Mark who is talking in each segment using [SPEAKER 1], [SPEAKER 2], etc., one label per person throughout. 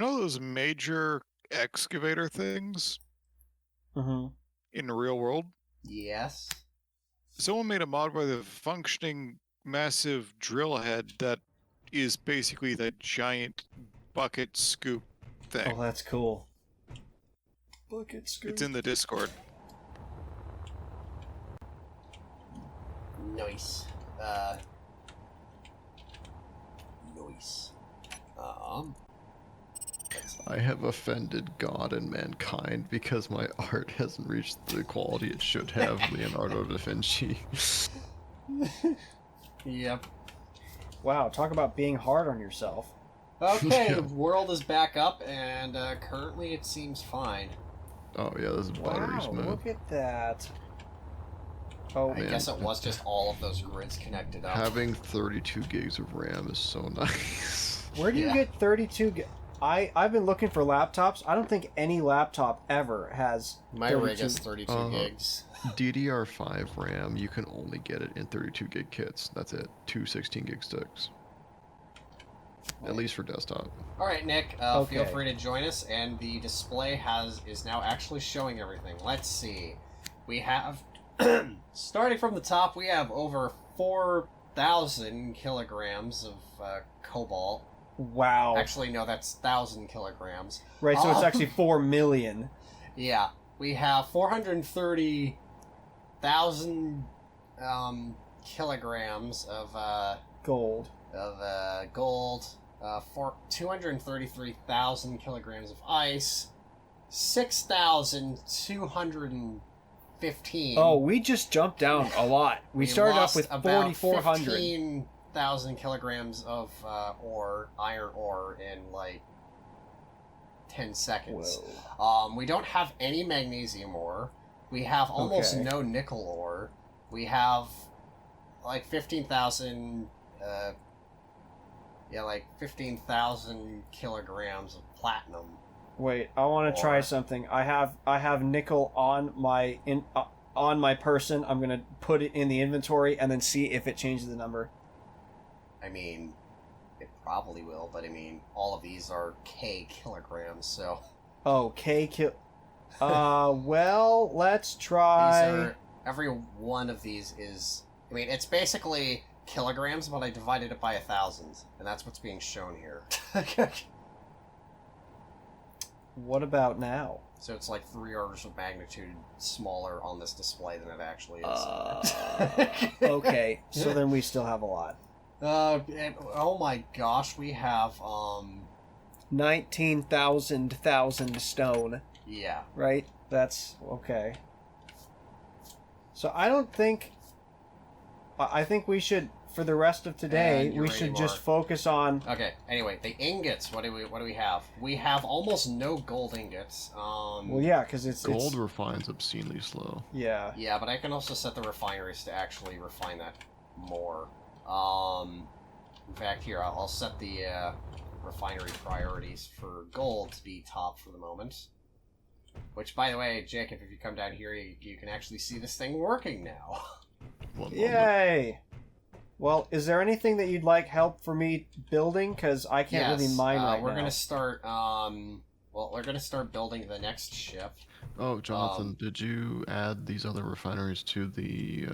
[SPEAKER 1] know those major excavator things
[SPEAKER 2] Mm-hmm.
[SPEAKER 1] in the real world?
[SPEAKER 3] Yes.
[SPEAKER 1] Someone made a mod with a functioning massive drill head that is basically the giant bucket scoop thing.
[SPEAKER 2] Oh, that's cool. Bucket scoop.
[SPEAKER 1] It's in the Discord.
[SPEAKER 3] Nice. Nice.
[SPEAKER 4] I have offended God and mankind because my art hasn't reached the quality it should have, Leonardo da Vinci.
[SPEAKER 3] Yep.
[SPEAKER 2] Wow, talk about being hard on yourself.
[SPEAKER 3] Okay,
[SPEAKER 4] Yeah.
[SPEAKER 3] the world is back up, and currently it seems fine.
[SPEAKER 4] Oh yeah, this is buttery
[SPEAKER 2] Wow,
[SPEAKER 4] smooth.
[SPEAKER 2] look at that. Oh,
[SPEAKER 3] I
[SPEAKER 4] Man.
[SPEAKER 3] guess it was just all of those grids connected up.
[SPEAKER 4] Having 32 gigs of RAM is so nice.
[SPEAKER 2] where do you
[SPEAKER 3] Yeah.
[SPEAKER 2] get 32 I've been looking for laptops. I don't think any laptop ever has
[SPEAKER 3] My
[SPEAKER 2] 32.
[SPEAKER 3] rig is 32 gigs.
[SPEAKER 4] DDR5 RAM, you can only get it in 32 gig kits. That's it. Two 16 gig sticks. At least for desktop.
[SPEAKER 3] Alright, Nick,
[SPEAKER 2] Okay.
[SPEAKER 3] feel free to join us, and the display is now actually showing everything. Let's see. We have, starting from the top, we have over 4,000 kilograms of cobalt.
[SPEAKER 2] Wow.
[SPEAKER 3] Actually, no, that's 1,000 kilograms.
[SPEAKER 2] Right, so it's
[SPEAKER 3] Oh.
[SPEAKER 2] actually 4 million.
[SPEAKER 3] Yeah, we have 430,000 kilograms of
[SPEAKER 2] Gold.
[SPEAKER 3] gold, 233,000 kilograms of ice, 6,215.
[SPEAKER 2] Oh, we just jumped down a lot. We started off with 4,400.
[SPEAKER 3] 15,000 kilograms of iron ore in like 10 seconds.
[SPEAKER 2] Whoa.
[SPEAKER 3] We don't have any magnesium ore. We have almost
[SPEAKER 2] Okay.
[SPEAKER 3] no nickel ore. We have like 15,000 15,000 kilograms of platinum.
[SPEAKER 2] Wait, I want to try
[SPEAKER 3] Or-
[SPEAKER 2] something. I have nickel on my on my person. I'm gonna put it in the inventory and then see if it changes the number.
[SPEAKER 3] I mean, it probably will, but I mean, all of these are K kilograms, so
[SPEAKER 2] Oh, well, let's try.
[SPEAKER 3] every one of these is. I mean, it's basically kilograms, but I divided it by 1,000, and that's what's being shown here.
[SPEAKER 2] What about now?
[SPEAKER 3] So it's like 3 orders of magnitude smaller on this display than it actually is.
[SPEAKER 2] Okay, so then we still have a lot.
[SPEAKER 3] Oh my gosh, we have
[SPEAKER 2] 19,000 stone,
[SPEAKER 3] yeah.
[SPEAKER 2] right? That's okay. So I don't think. I think we should, for the rest of today,
[SPEAKER 3] And
[SPEAKER 2] we should
[SPEAKER 3] uranium
[SPEAKER 2] just
[SPEAKER 3] ore.
[SPEAKER 2] focus on.
[SPEAKER 3] Okay. Anyway, the ingots. What do we have? We have almost no gold ingots.
[SPEAKER 2] Well, yeah, because it's
[SPEAKER 4] Gold refines obscenely slow.
[SPEAKER 2] Yeah.
[SPEAKER 3] Yeah, but I can also set the refineries to actually refine that more. In fact, here I'll set the refinery priorities for gold to be top for the moment. Which, by the way, Jacob, if you come down here, you can actually see this thing working now.
[SPEAKER 4] One moment.
[SPEAKER 2] Yay! Well, is there anything that you'd like help for me building? Because I can't really mine right
[SPEAKER 3] we're
[SPEAKER 2] now.
[SPEAKER 3] gonna start. We're gonna start building the next ship.
[SPEAKER 4] Oh, Jonathan, did you add these other refineries to the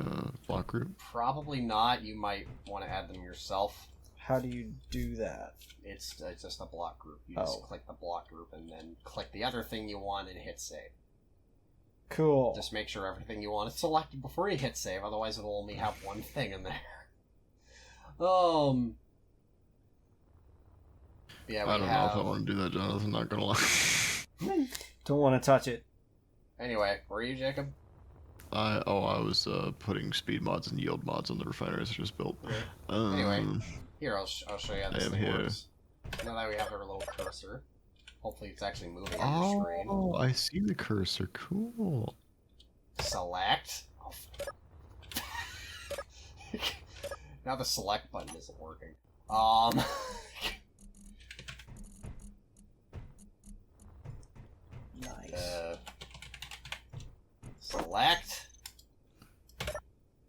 [SPEAKER 4] block group?
[SPEAKER 3] Probably not. You might want to add them yourself.
[SPEAKER 2] How do you do that?
[SPEAKER 3] It's just a block group. You just click the block group and then click the other thing you want and hit save.
[SPEAKER 2] Cool.
[SPEAKER 3] Just make sure everything you want is selected before you hit save, otherwise it'll only have one thing in there. Yeah, we
[SPEAKER 4] I don't know
[SPEAKER 3] have...
[SPEAKER 4] if I want to do that, Jonathan, not gonna lie.
[SPEAKER 2] Don't want to touch it.
[SPEAKER 3] Anyway, were you, Jacob?
[SPEAKER 4] I was putting speed mods and yield mods on the refineries I just built.
[SPEAKER 3] Anyway, here, I'll show you how this
[SPEAKER 4] I am
[SPEAKER 3] thing
[SPEAKER 4] here.
[SPEAKER 3] works. Now that we have our little cursor. Hopefully it's actually moving on your screen.
[SPEAKER 4] Oh, I see the cursor. Cool.
[SPEAKER 3] Select. Oh, now the select button isn't working.
[SPEAKER 2] Nice.
[SPEAKER 3] Select.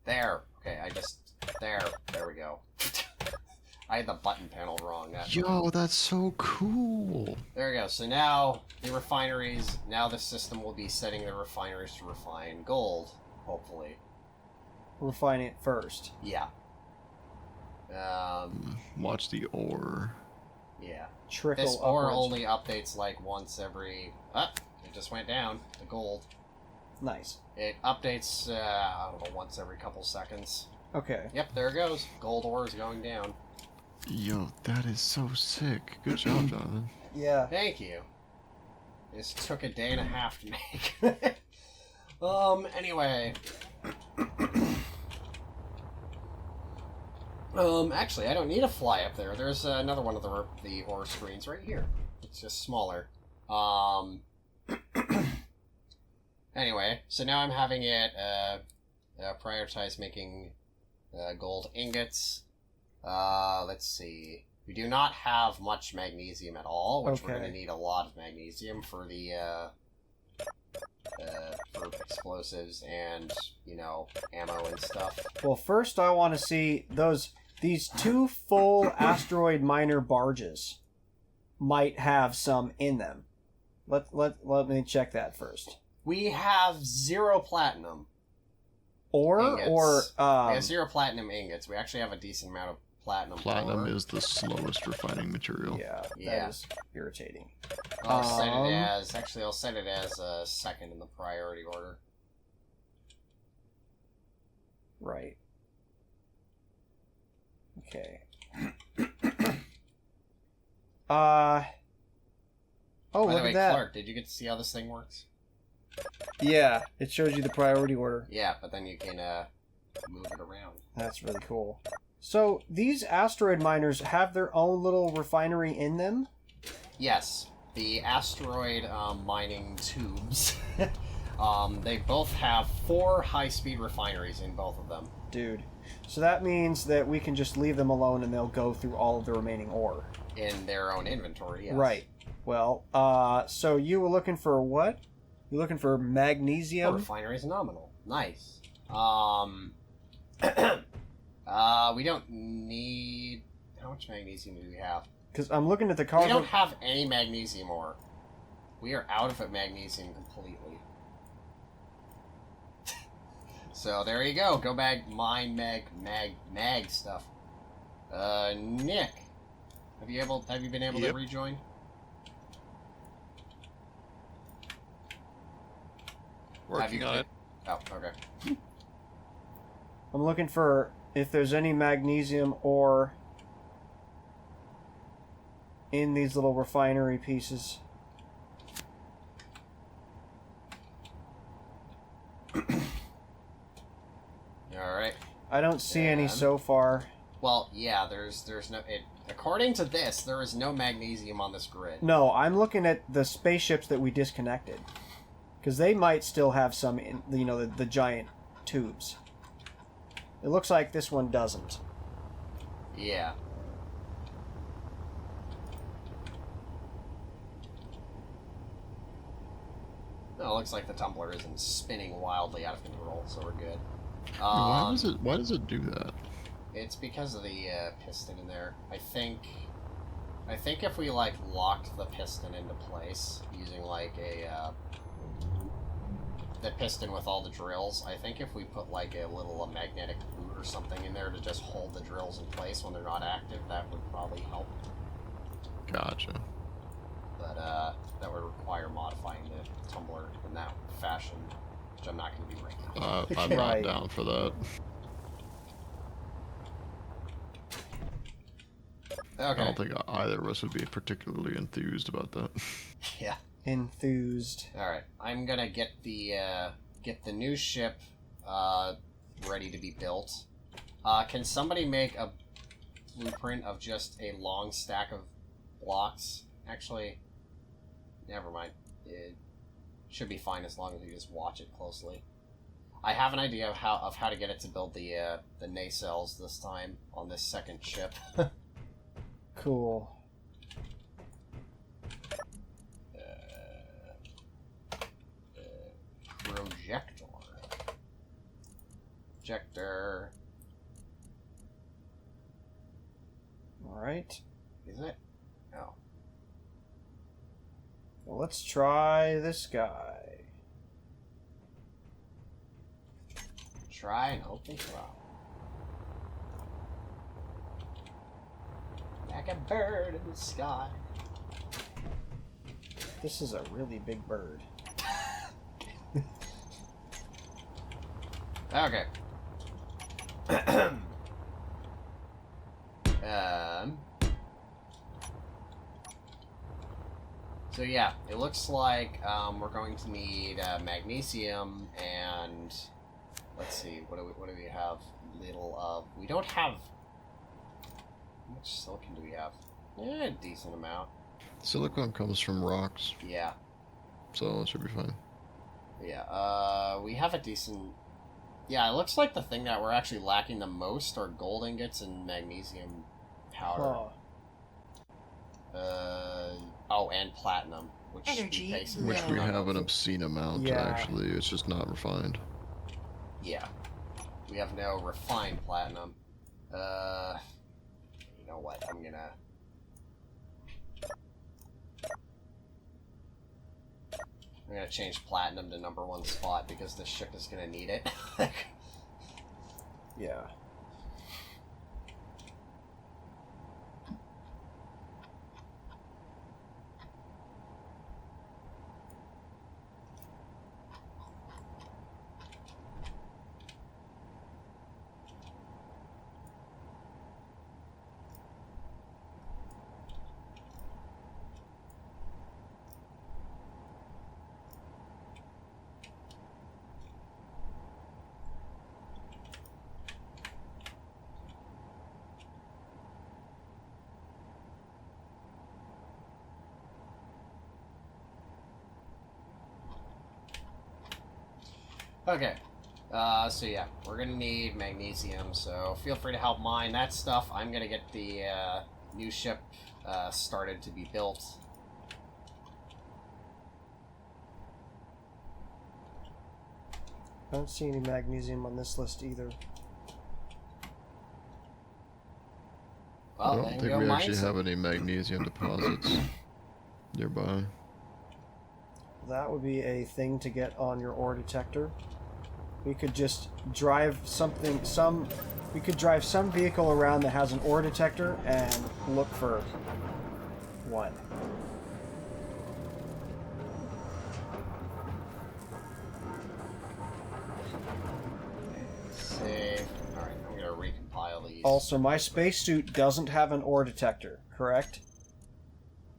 [SPEAKER 3] There. Okay, there we go. had the button panel wrong.
[SPEAKER 4] Yo, that's so cool.
[SPEAKER 3] There we go. So now the refineries. Now the system will be setting the refineries to refine gold. Hopefully.
[SPEAKER 2] Refine it first.
[SPEAKER 3] Yeah.
[SPEAKER 4] Watch the ore.
[SPEAKER 3] Yeah.
[SPEAKER 2] Trickle
[SPEAKER 3] This ore
[SPEAKER 2] upwards.
[SPEAKER 3] only updates like once every. It just went down. The gold.
[SPEAKER 2] Nice.
[SPEAKER 3] It updates. I don't know, once every couple seconds.
[SPEAKER 2] Okay.
[SPEAKER 3] Yep, there it goes. Gold ore is going down.
[SPEAKER 4] Yo, that is so sick. Good job, Jonathan.
[SPEAKER 2] Yeah.
[SPEAKER 3] Thank you. This took a day and a half to make. Anyway. Actually, I don't need to fly up there. There's another one of the ore screens right here. It's just smaller. Anyway, so now I'm having it prioritize making gold ingots. Let's see. We do not have much magnesium at all, which we're going to need a lot of magnesium for the for explosives and, you know, ammo and stuff.
[SPEAKER 2] Well, first I want to see these 2 full asteroid miner barges might have some in them. Let me check that first.
[SPEAKER 3] We have 0 platinum.
[SPEAKER 2] Or
[SPEAKER 3] Ingots. We have 0 platinum ingots. We actually have a decent amount of platinum.
[SPEAKER 4] Platinum
[SPEAKER 3] ore.
[SPEAKER 4] is the slowest refining material.
[SPEAKER 2] yeah,
[SPEAKER 3] Yeah.
[SPEAKER 2] that is irritating.
[SPEAKER 3] I'll set it as I'll set it as second in the priority order.
[SPEAKER 2] Right. Okay. Oh,
[SPEAKER 3] By
[SPEAKER 2] look
[SPEAKER 3] the way,
[SPEAKER 2] at that.
[SPEAKER 3] Clark, did you get to see how this thing works?
[SPEAKER 2] Yeah, it shows you the priority order.
[SPEAKER 3] Yeah, but then you can move it around.
[SPEAKER 2] That's really cool. So, these asteroid miners have their own little refinery in them?
[SPEAKER 3] Yes, the asteroid mining tubes. They both have 4 high-speed refineries in both of them.
[SPEAKER 2] Dude. So that means that we can just leave them alone and they'll go through all of the remaining ore.
[SPEAKER 3] In their own inventory, yes.
[SPEAKER 2] Right. Well, so you were looking for what? You're looking for magnesium?
[SPEAKER 3] Refinery is nominal. Nice. We don't need... How much magnesium do we have?
[SPEAKER 2] Because I'm looking at the
[SPEAKER 3] We
[SPEAKER 2] cargo...
[SPEAKER 3] don't have any magnesium ore. We are out of magnesium completely. So there you go. Go back, mine mag stuff. Nick, have you been able to
[SPEAKER 1] Yep.
[SPEAKER 3] rejoin?
[SPEAKER 1] Working on it.
[SPEAKER 3] Oh, okay.
[SPEAKER 2] I'm looking for if there's any magnesium ore in these little refinery pieces.
[SPEAKER 3] All right.
[SPEAKER 2] I don't see any
[SPEAKER 3] And-
[SPEAKER 2] so far.
[SPEAKER 3] Well, yeah. There's no. According to this, there is no magnesium on this grid.
[SPEAKER 2] No, I'm looking at the spaceships that we disconnected. Because they might still have some in, you know, the giant tubes. It looks like this one doesn't.
[SPEAKER 3] Yeah. No, it looks like the tumbler isn't spinning wildly out of control, so we're good.
[SPEAKER 4] Why does it do that?
[SPEAKER 3] It's because of the piston in there. I think if we like locked the piston into place using like the piston with all the drills, I think if we put like a little magnetic boot or something in there to just hold the drills in place when they're not active, that would probably help.
[SPEAKER 4] Gotcha.
[SPEAKER 3] But that would require modifying the tumbler in that fashion, which I'm not going to do right now.
[SPEAKER 4] I'm not
[SPEAKER 2] Right.
[SPEAKER 4] down for that. I
[SPEAKER 3] Okay.
[SPEAKER 4] don't think either of us would be particularly enthused about that.
[SPEAKER 3] Yeah.
[SPEAKER 2] Enthused.
[SPEAKER 3] All right. I'm gonna get the new ship ready to be built. Can somebody make a blueprint of just a long stack of blocks? Actually, never mind. It should be fine as long as you just watch it closely. I have an idea of how to get it to build the nacelles this time on this second ship.
[SPEAKER 2] Cool.
[SPEAKER 3] Projector.
[SPEAKER 2] Alright.
[SPEAKER 3] Is it? No.
[SPEAKER 2] Well, let's try this guy.
[SPEAKER 3] Try and hope they drop. Like a bird in the sky.
[SPEAKER 2] This is a really big bird.
[SPEAKER 3] Okay. So yeah, it looks like we're going to need magnesium and let's see, what do we have? Little of. We don't have. How much silicon do we have? A decent amount.
[SPEAKER 4] Silicon comes from rocks,
[SPEAKER 3] Yeah,
[SPEAKER 4] so it should be fine.
[SPEAKER 3] yeah. We have a decent. Yeah, it looks like the thing that we're actually lacking the most are gold ingots and magnesium powder.
[SPEAKER 2] Oh.
[SPEAKER 3] And platinum, which
[SPEAKER 5] Energy
[SPEAKER 3] basically
[SPEAKER 4] Which we
[SPEAKER 5] Yeah.
[SPEAKER 4] have an obscene amount,
[SPEAKER 2] Yeah.
[SPEAKER 4] actually. It's just not refined.
[SPEAKER 3] Yeah, we have no refined platinum. You know what? I'm gonna change platinum to #1 spot because this ship is gonna need it.
[SPEAKER 2] Yeah.
[SPEAKER 3] Okay. So yeah, we're gonna need magnesium, so feel free to help mine that stuff. I'm gonna get the new ship started to be built.
[SPEAKER 2] I don't see any magnesium on this list either.
[SPEAKER 3] Well,
[SPEAKER 4] I
[SPEAKER 3] then
[SPEAKER 4] don't think
[SPEAKER 3] go
[SPEAKER 4] we
[SPEAKER 3] mine
[SPEAKER 4] actually
[SPEAKER 3] some.
[SPEAKER 4] have any magnesium deposits nearby.
[SPEAKER 2] That would be a thing to get on your ore detector. We could just drive we could drive some vehicle around that has an ore detector and look for one.
[SPEAKER 3] Save. Alright, I'm gonna recompile these.
[SPEAKER 2] Also, my spacesuit doesn't have an ore detector, correct?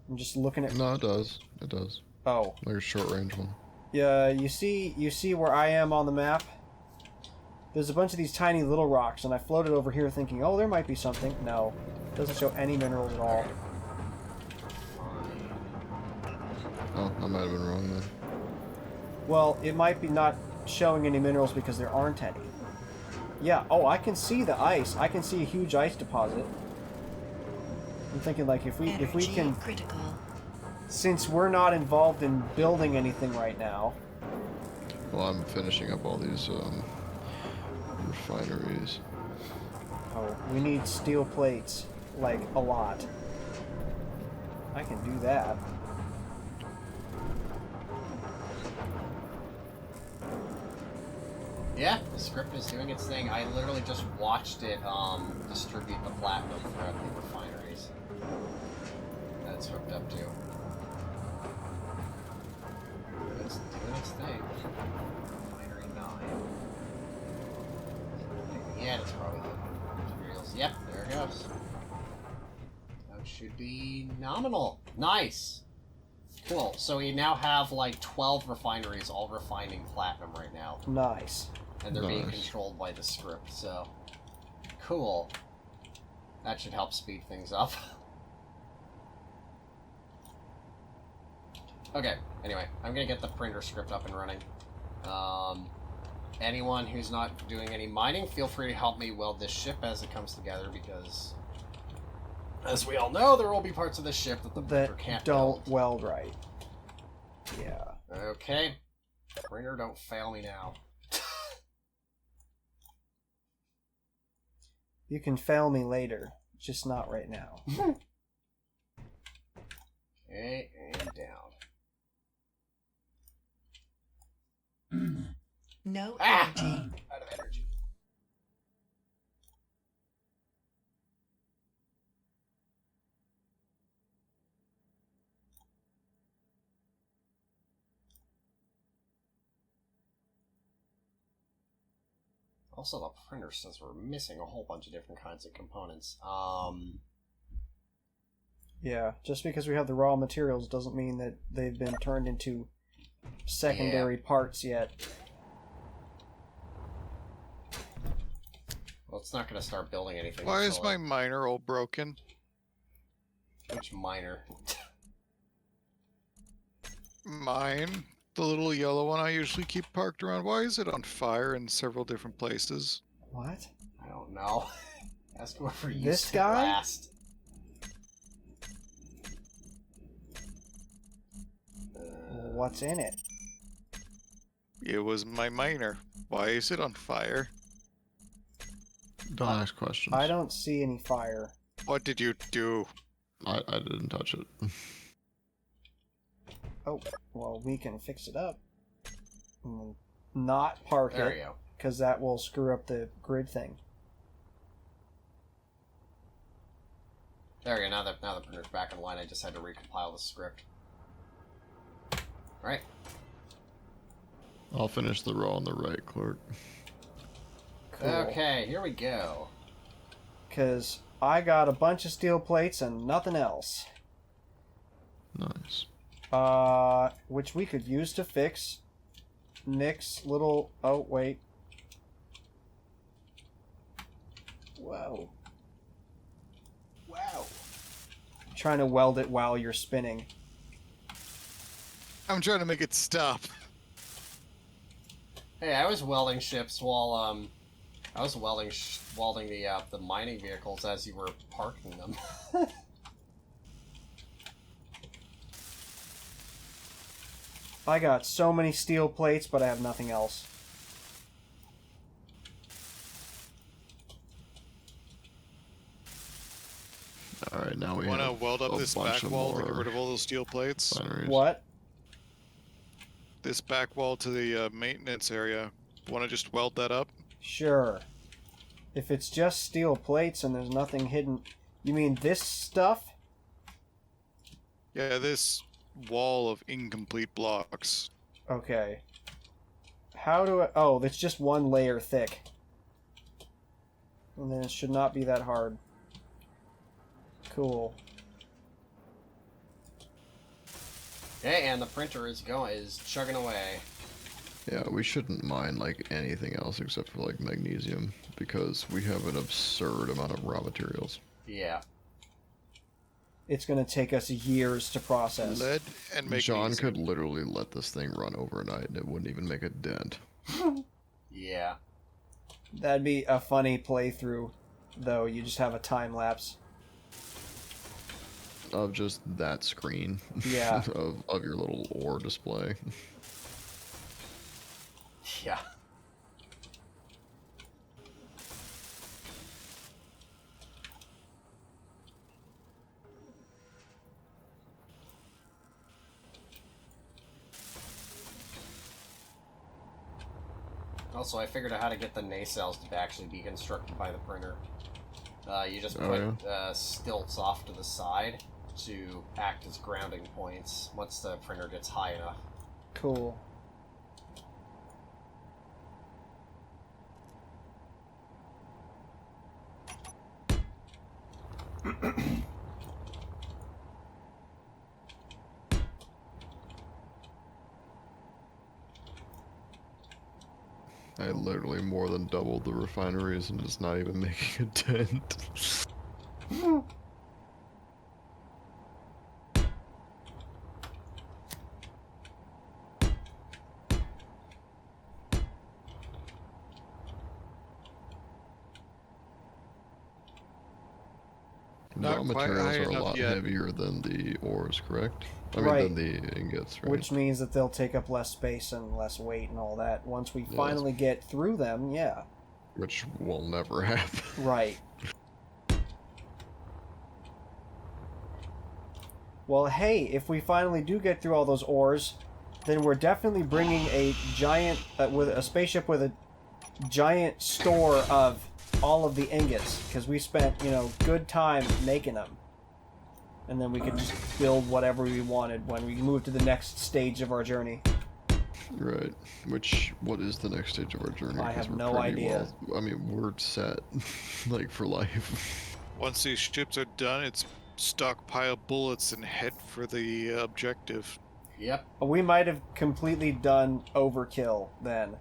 [SPEAKER 2] I'm just looking at.
[SPEAKER 4] No, it does. It does.
[SPEAKER 2] Oh,
[SPEAKER 4] Like a short range one.
[SPEAKER 2] yeah. You see where I am on the map. There's a bunch of these tiny little rocks, and I floated over here thinking, oh, there might be something. No, doesn't show any minerals at all.
[SPEAKER 4] Oh, I might have been wrong then.
[SPEAKER 2] Well, it might be not showing any minerals because there aren't any. Yeah. Oh, I can see the ice. I can see a huge ice deposit. I'm thinking like if we
[SPEAKER 5] Energy
[SPEAKER 2] can,
[SPEAKER 5] critical.
[SPEAKER 2] since we're not involved in building anything right now.
[SPEAKER 4] Well, I'm finishing up all these refineries.
[SPEAKER 2] Oh, we need steel plates, like a lot. I can do that.
[SPEAKER 3] Yeah, the script is doing its thing. I literally just watched it distribute the platinum throughout the refineries that it's hooked up to. It's doing its thing. Refinery 9. Yeah, that's probably the materials. Yep, there it goes. That should be nominal. Nice! Cool. So we now have like 12 refineries all refining platinum right now.
[SPEAKER 2] Nice.
[SPEAKER 3] And they're being
[SPEAKER 4] Nice.
[SPEAKER 3] controlled by the script, so cool. That should help speed things up. Okay, anyway, I'm gonna get the printer script up and running. Anyone who's not doing any mining, feel free to help me weld this ship as it comes together, because as we all know, there will be parts of the ship that the printer
[SPEAKER 2] That
[SPEAKER 3] can't
[SPEAKER 2] don't
[SPEAKER 3] build.
[SPEAKER 2] weld right. Yeah.
[SPEAKER 3] Okay. Printer, don't fail me now.
[SPEAKER 2] You can fail me later. Just not right now.
[SPEAKER 3] Okay, and down.
[SPEAKER 5] No
[SPEAKER 3] Ah!
[SPEAKER 5] energy.
[SPEAKER 3] Out of energy. Also, the printer says we're missing a whole bunch of different kinds of components.
[SPEAKER 2] Yeah, just because we have the raw materials doesn't mean that they've been turned into secondary parts yet.
[SPEAKER 3] Well, it's not going to start building anything.
[SPEAKER 1] Why is
[SPEAKER 3] until
[SPEAKER 1] my miner all broken?
[SPEAKER 3] Which miner?
[SPEAKER 1] Mine, the little yellow one I usually keep parked around. Why is it on fire in several different places?
[SPEAKER 2] What?
[SPEAKER 3] I don't know. Ask whoever used
[SPEAKER 2] This
[SPEAKER 3] it
[SPEAKER 2] guy?
[SPEAKER 3] last.
[SPEAKER 2] What's in it?
[SPEAKER 1] It was my miner. Why is it on fire?
[SPEAKER 4] Don't ask questions.
[SPEAKER 2] I don't see any fire.
[SPEAKER 1] What did you do?
[SPEAKER 4] I didn't touch it.
[SPEAKER 2] Oh, well, we can fix it up. Not park
[SPEAKER 3] There
[SPEAKER 2] it,
[SPEAKER 3] you go.
[SPEAKER 2] because that will screw up the grid thing.
[SPEAKER 3] There you go. Now the printer's back in line. I just had to recompile the script. Right.
[SPEAKER 4] I'll finish the row on the right, Clark.
[SPEAKER 2] Cool.
[SPEAKER 3] Okay, here we go.
[SPEAKER 2] Because I got a bunch of steel plates and nothing else.
[SPEAKER 4] Nice.
[SPEAKER 2] Which we could use to fix Nick's little... Oh, wait. Whoa.
[SPEAKER 3] Wow.
[SPEAKER 2] Trying to weld it while you're spinning.
[SPEAKER 1] I'm trying to make it stop.
[SPEAKER 3] Hey, I was welding ships while I was welding the mining vehicles as you were parking them.
[SPEAKER 2] I got so many steel plates, but I have nothing else.
[SPEAKER 4] Alright, now we
[SPEAKER 1] Want to
[SPEAKER 4] have
[SPEAKER 1] weld up
[SPEAKER 4] a
[SPEAKER 1] this
[SPEAKER 4] bunch
[SPEAKER 1] back
[SPEAKER 4] of
[SPEAKER 1] wall to get
[SPEAKER 4] more
[SPEAKER 1] rid of all those steel plates?
[SPEAKER 4] refineries.
[SPEAKER 2] What?
[SPEAKER 1] This back wall to the maintenance area. Want to just weld that up?
[SPEAKER 2] Sure. If it's just steel plates and there's nothing hidden... You mean this stuff?
[SPEAKER 1] Yeah, this wall of incomplete blocks.
[SPEAKER 2] Okay. How do I... Oh, it's just one layer thick. And then it should not be that hard. Cool.
[SPEAKER 3] Okay, and the printer is chugging away.
[SPEAKER 4] Yeah, we shouldn't mine like anything else except for like magnesium because we have an absurd amount of raw materials.
[SPEAKER 3] Yeah.
[SPEAKER 2] It's going to take us years to process.
[SPEAKER 1] Lead and
[SPEAKER 4] John
[SPEAKER 1] magnesium.
[SPEAKER 4] could literally let this thing run overnight and it wouldn't even make a dent.
[SPEAKER 3] Yeah.
[SPEAKER 2] That'd be a funny playthrough, though. You just have a time lapse.
[SPEAKER 4] Of just that screen.
[SPEAKER 2] Yeah.
[SPEAKER 4] of your little ore display.
[SPEAKER 3] Yeah. Also, I figured out how to get the nacelles to actually be constructed by the printer. You just put stilts off to the side to act as grounding points once the printer gets high enough.
[SPEAKER 2] Cool.
[SPEAKER 4] I literally more than doubled the refineries and it's not even making a dent.
[SPEAKER 1] Not
[SPEAKER 4] Raw
[SPEAKER 1] quite high
[SPEAKER 4] materials are a
[SPEAKER 1] enough
[SPEAKER 4] lot
[SPEAKER 1] yet.
[SPEAKER 4] heavier than the ores, correct? I mean,
[SPEAKER 2] Right.
[SPEAKER 4] than the ingots, right?
[SPEAKER 2] Which means that they'll take up less space and less weight and all that. Once we
[SPEAKER 4] Yes.
[SPEAKER 2] finally get through them, yeah.
[SPEAKER 4] Which will never happen.
[SPEAKER 2] Right. Well, hey, if we finally do get through all those ores, then we're definitely bringing a giant, with a spaceship with a giant store of all of the ingots, because we spent, good time making them. And then we could just build whatever we wanted when we move to the next stage of our journey.
[SPEAKER 4] Right. What is the next stage of our journey?
[SPEAKER 2] I
[SPEAKER 4] 'Cause
[SPEAKER 2] have
[SPEAKER 4] we're
[SPEAKER 2] no
[SPEAKER 4] pretty
[SPEAKER 2] idea.
[SPEAKER 4] Well, I mean, we're set, like, for life.
[SPEAKER 1] Once these ships are done, it's stockpile bullets and head for the objective.
[SPEAKER 3] Yep.
[SPEAKER 2] We might have completely done overkill then.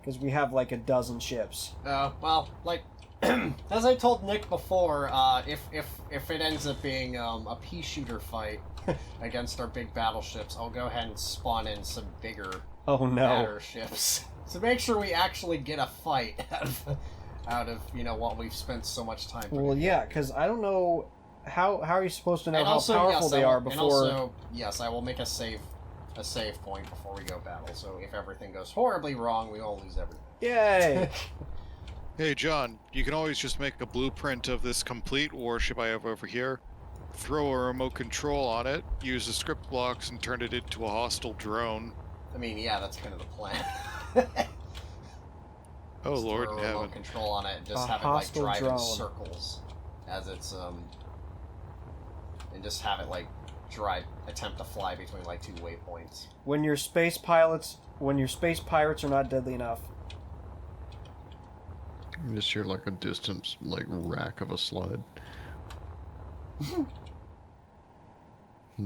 [SPEAKER 2] Because we have like a dozen ships.
[SPEAKER 3] Well, like, as I told Nick before, if it ends up being a pea shooter fight against our big battleships, I'll go ahead and spawn in some bigger
[SPEAKER 2] Oh no.
[SPEAKER 3] battleships to make sure we actually get a fight out of what we've spent so much time.
[SPEAKER 2] Well, yeah, because I don't know how are you supposed to know
[SPEAKER 3] And
[SPEAKER 2] how
[SPEAKER 3] also,
[SPEAKER 2] powerful
[SPEAKER 3] yes,
[SPEAKER 2] they are before.
[SPEAKER 3] And also, yes, I will make a save point before we go battle. So if everything goes horribly wrong, we all lose everything.
[SPEAKER 2] Yay!
[SPEAKER 1] Hey, John, you can always just make a blueprint of this complete warship I have over here, throw a remote control on it, use the script blocks, and turn it into a hostile drone.
[SPEAKER 3] I mean, yeah, that's kind of the plan.
[SPEAKER 1] Oh,
[SPEAKER 3] Just
[SPEAKER 1] Lord
[SPEAKER 3] throw
[SPEAKER 1] in
[SPEAKER 3] a remote
[SPEAKER 1] heaven.
[SPEAKER 3] control on it, and just
[SPEAKER 2] A
[SPEAKER 3] have it like
[SPEAKER 2] hostile
[SPEAKER 3] drive
[SPEAKER 2] drone.
[SPEAKER 3] in circles as it's and just have it like attempt to fly between like 2 waypoints.
[SPEAKER 2] when your space pirates are not deadly enough.
[SPEAKER 4] You just hear, like, a distant, like, rack of a sled.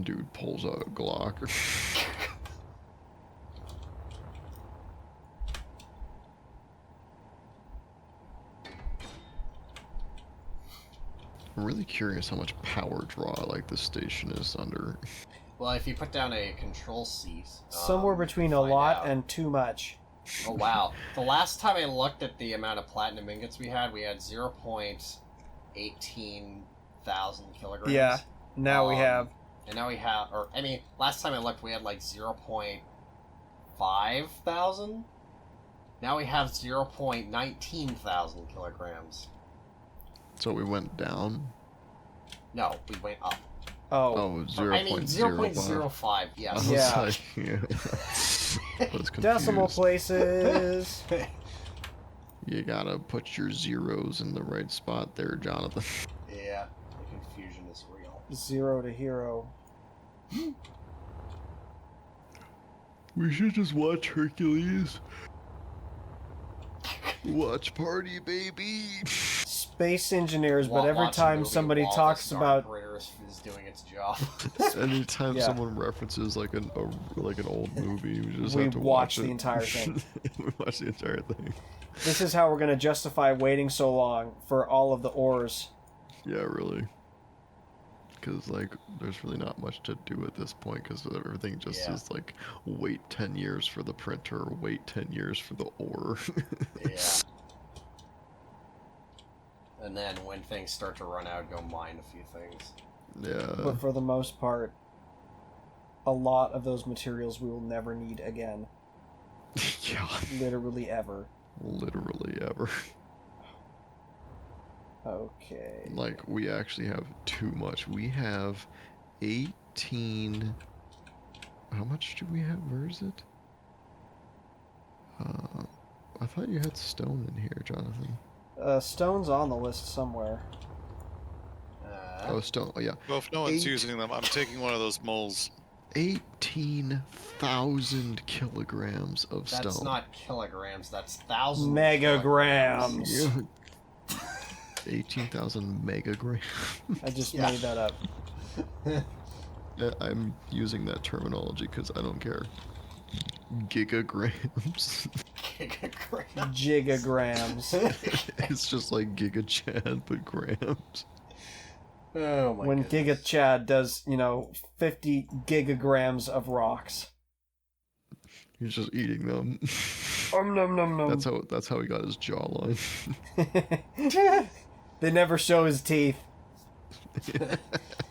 [SPEAKER 4] Dude pulls out a Glock. I'm really curious how much power draw, like, this station is under.
[SPEAKER 3] Well, if you put down a control seat,
[SPEAKER 2] Somewhere between
[SPEAKER 3] you
[SPEAKER 2] a
[SPEAKER 3] find
[SPEAKER 2] lot
[SPEAKER 3] out.
[SPEAKER 2] and too much.
[SPEAKER 3] Oh wow! The last time I looked at the amount of platinum ingots we had 0.18 thousand kilograms.
[SPEAKER 2] Yeah. Now we have.
[SPEAKER 3] And now we have, last time I looked, we had like 0.5 thousand. Now we have 0.19 thousand kilograms.
[SPEAKER 4] So we went down.
[SPEAKER 3] No, we went up.
[SPEAKER 2] Oh.
[SPEAKER 4] Oh,
[SPEAKER 3] Or, I
[SPEAKER 4] 0.05.
[SPEAKER 3] mean, 0.05,
[SPEAKER 4] I
[SPEAKER 3] yes.
[SPEAKER 4] was
[SPEAKER 2] Yeah.
[SPEAKER 4] like, yeah. I was
[SPEAKER 2] Decimal
[SPEAKER 4] confused.
[SPEAKER 2] places.
[SPEAKER 4] You gotta put your zeros in the right spot there, Jonathan.
[SPEAKER 3] Yeah, the confusion is real.
[SPEAKER 2] 0 to hero.
[SPEAKER 4] We should just watch Hercules. Watch party, baby.
[SPEAKER 2] Space engineers, but every
[SPEAKER 3] Watch a
[SPEAKER 2] time
[SPEAKER 3] movie
[SPEAKER 2] somebody
[SPEAKER 3] while
[SPEAKER 2] talks
[SPEAKER 3] the
[SPEAKER 2] about
[SPEAKER 3] Starbringer is doing its job.
[SPEAKER 4] Anytime
[SPEAKER 2] Yeah.
[SPEAKER 4] someone references like an old movie, we just
[SPEAKER 2] We
[SPEAKER 4] have to
[SPEAKER 2] watch
[SPEAKER 4] watch
[SPEAKER 2] the
[SPEAKER 4] it.
[SPEAKER 2] entire thing.
[SPEAKER 4] We watch the entire thing.
[SPEAKER 2] this is how we're going to justify waiting so long for all of the ores.
[SPEAKER 4] Yeah, really. Because like, there's really not much to do at this point. Because everything just
[SPEAKER 3] Yeah.
[SPEAKER 4] is like, wait 10 years for the printer, wait 10 years for the ore.
[SPEAKER 3] Yeah. And then when things start to run out, go mine a few things.
[SPEAKER 4] Yeah.
[SPEAKER 2] But for the most part, a lot of those materials we will never need again.
[SPEAKER 4] Yeah.
[SPEAKER 2] Literally ever.
[SPEAKER 4] Literally ever.
[SPEAKER 2] Okay.
[SPEAKER 4] Like, we actually have too much. We have 18... How much do we have? Where is it? I thought you had stone in here, Jonathan.
[SPEAKER 2] Stone's on the list somewhere.
[SPEAKER 4] Oh, stone. Oh, yeah.
[SPEAKER 1] Well, if no one's
[SPEAKER 4] 8
[SPEAKER 1] using them, I'm taking one of those moles.
[SPEAKER 4] 18,000 kilograms of stone.
[SPEAKER 3] That's not kilograms, that's thousands. of
[SPEAKER 2] Megagrams.
[SPEAKER 4] Yeah. 18,000 megagrams.
[SPEAKER 2] I just
[SPEAKER 3] Yeah.
[SPEAKER 2] made that up.
[SPEAKER 4] I'm using that terminology because I don't care. Gigagrams.
[SPEAKER 3] Gigagrams.
[SPEAKER 2] Gigagrams.
[SPEAKER 4] It's just like Giga Chad, but grams.
[SPEAKER 3] Oh my
[SPEAKER 2] When
[SPEAKER 3] goodness.
[SPEAKER 2] Giga Chad does, 50 gigagrams of rocks.
[SPEAKER 4] He's just eating them.
[SPEAKER 2] Nom nom nom.
[SPEAKER 4] That's how he got his jawline.
[SPEAKER 2] They never show his teeth.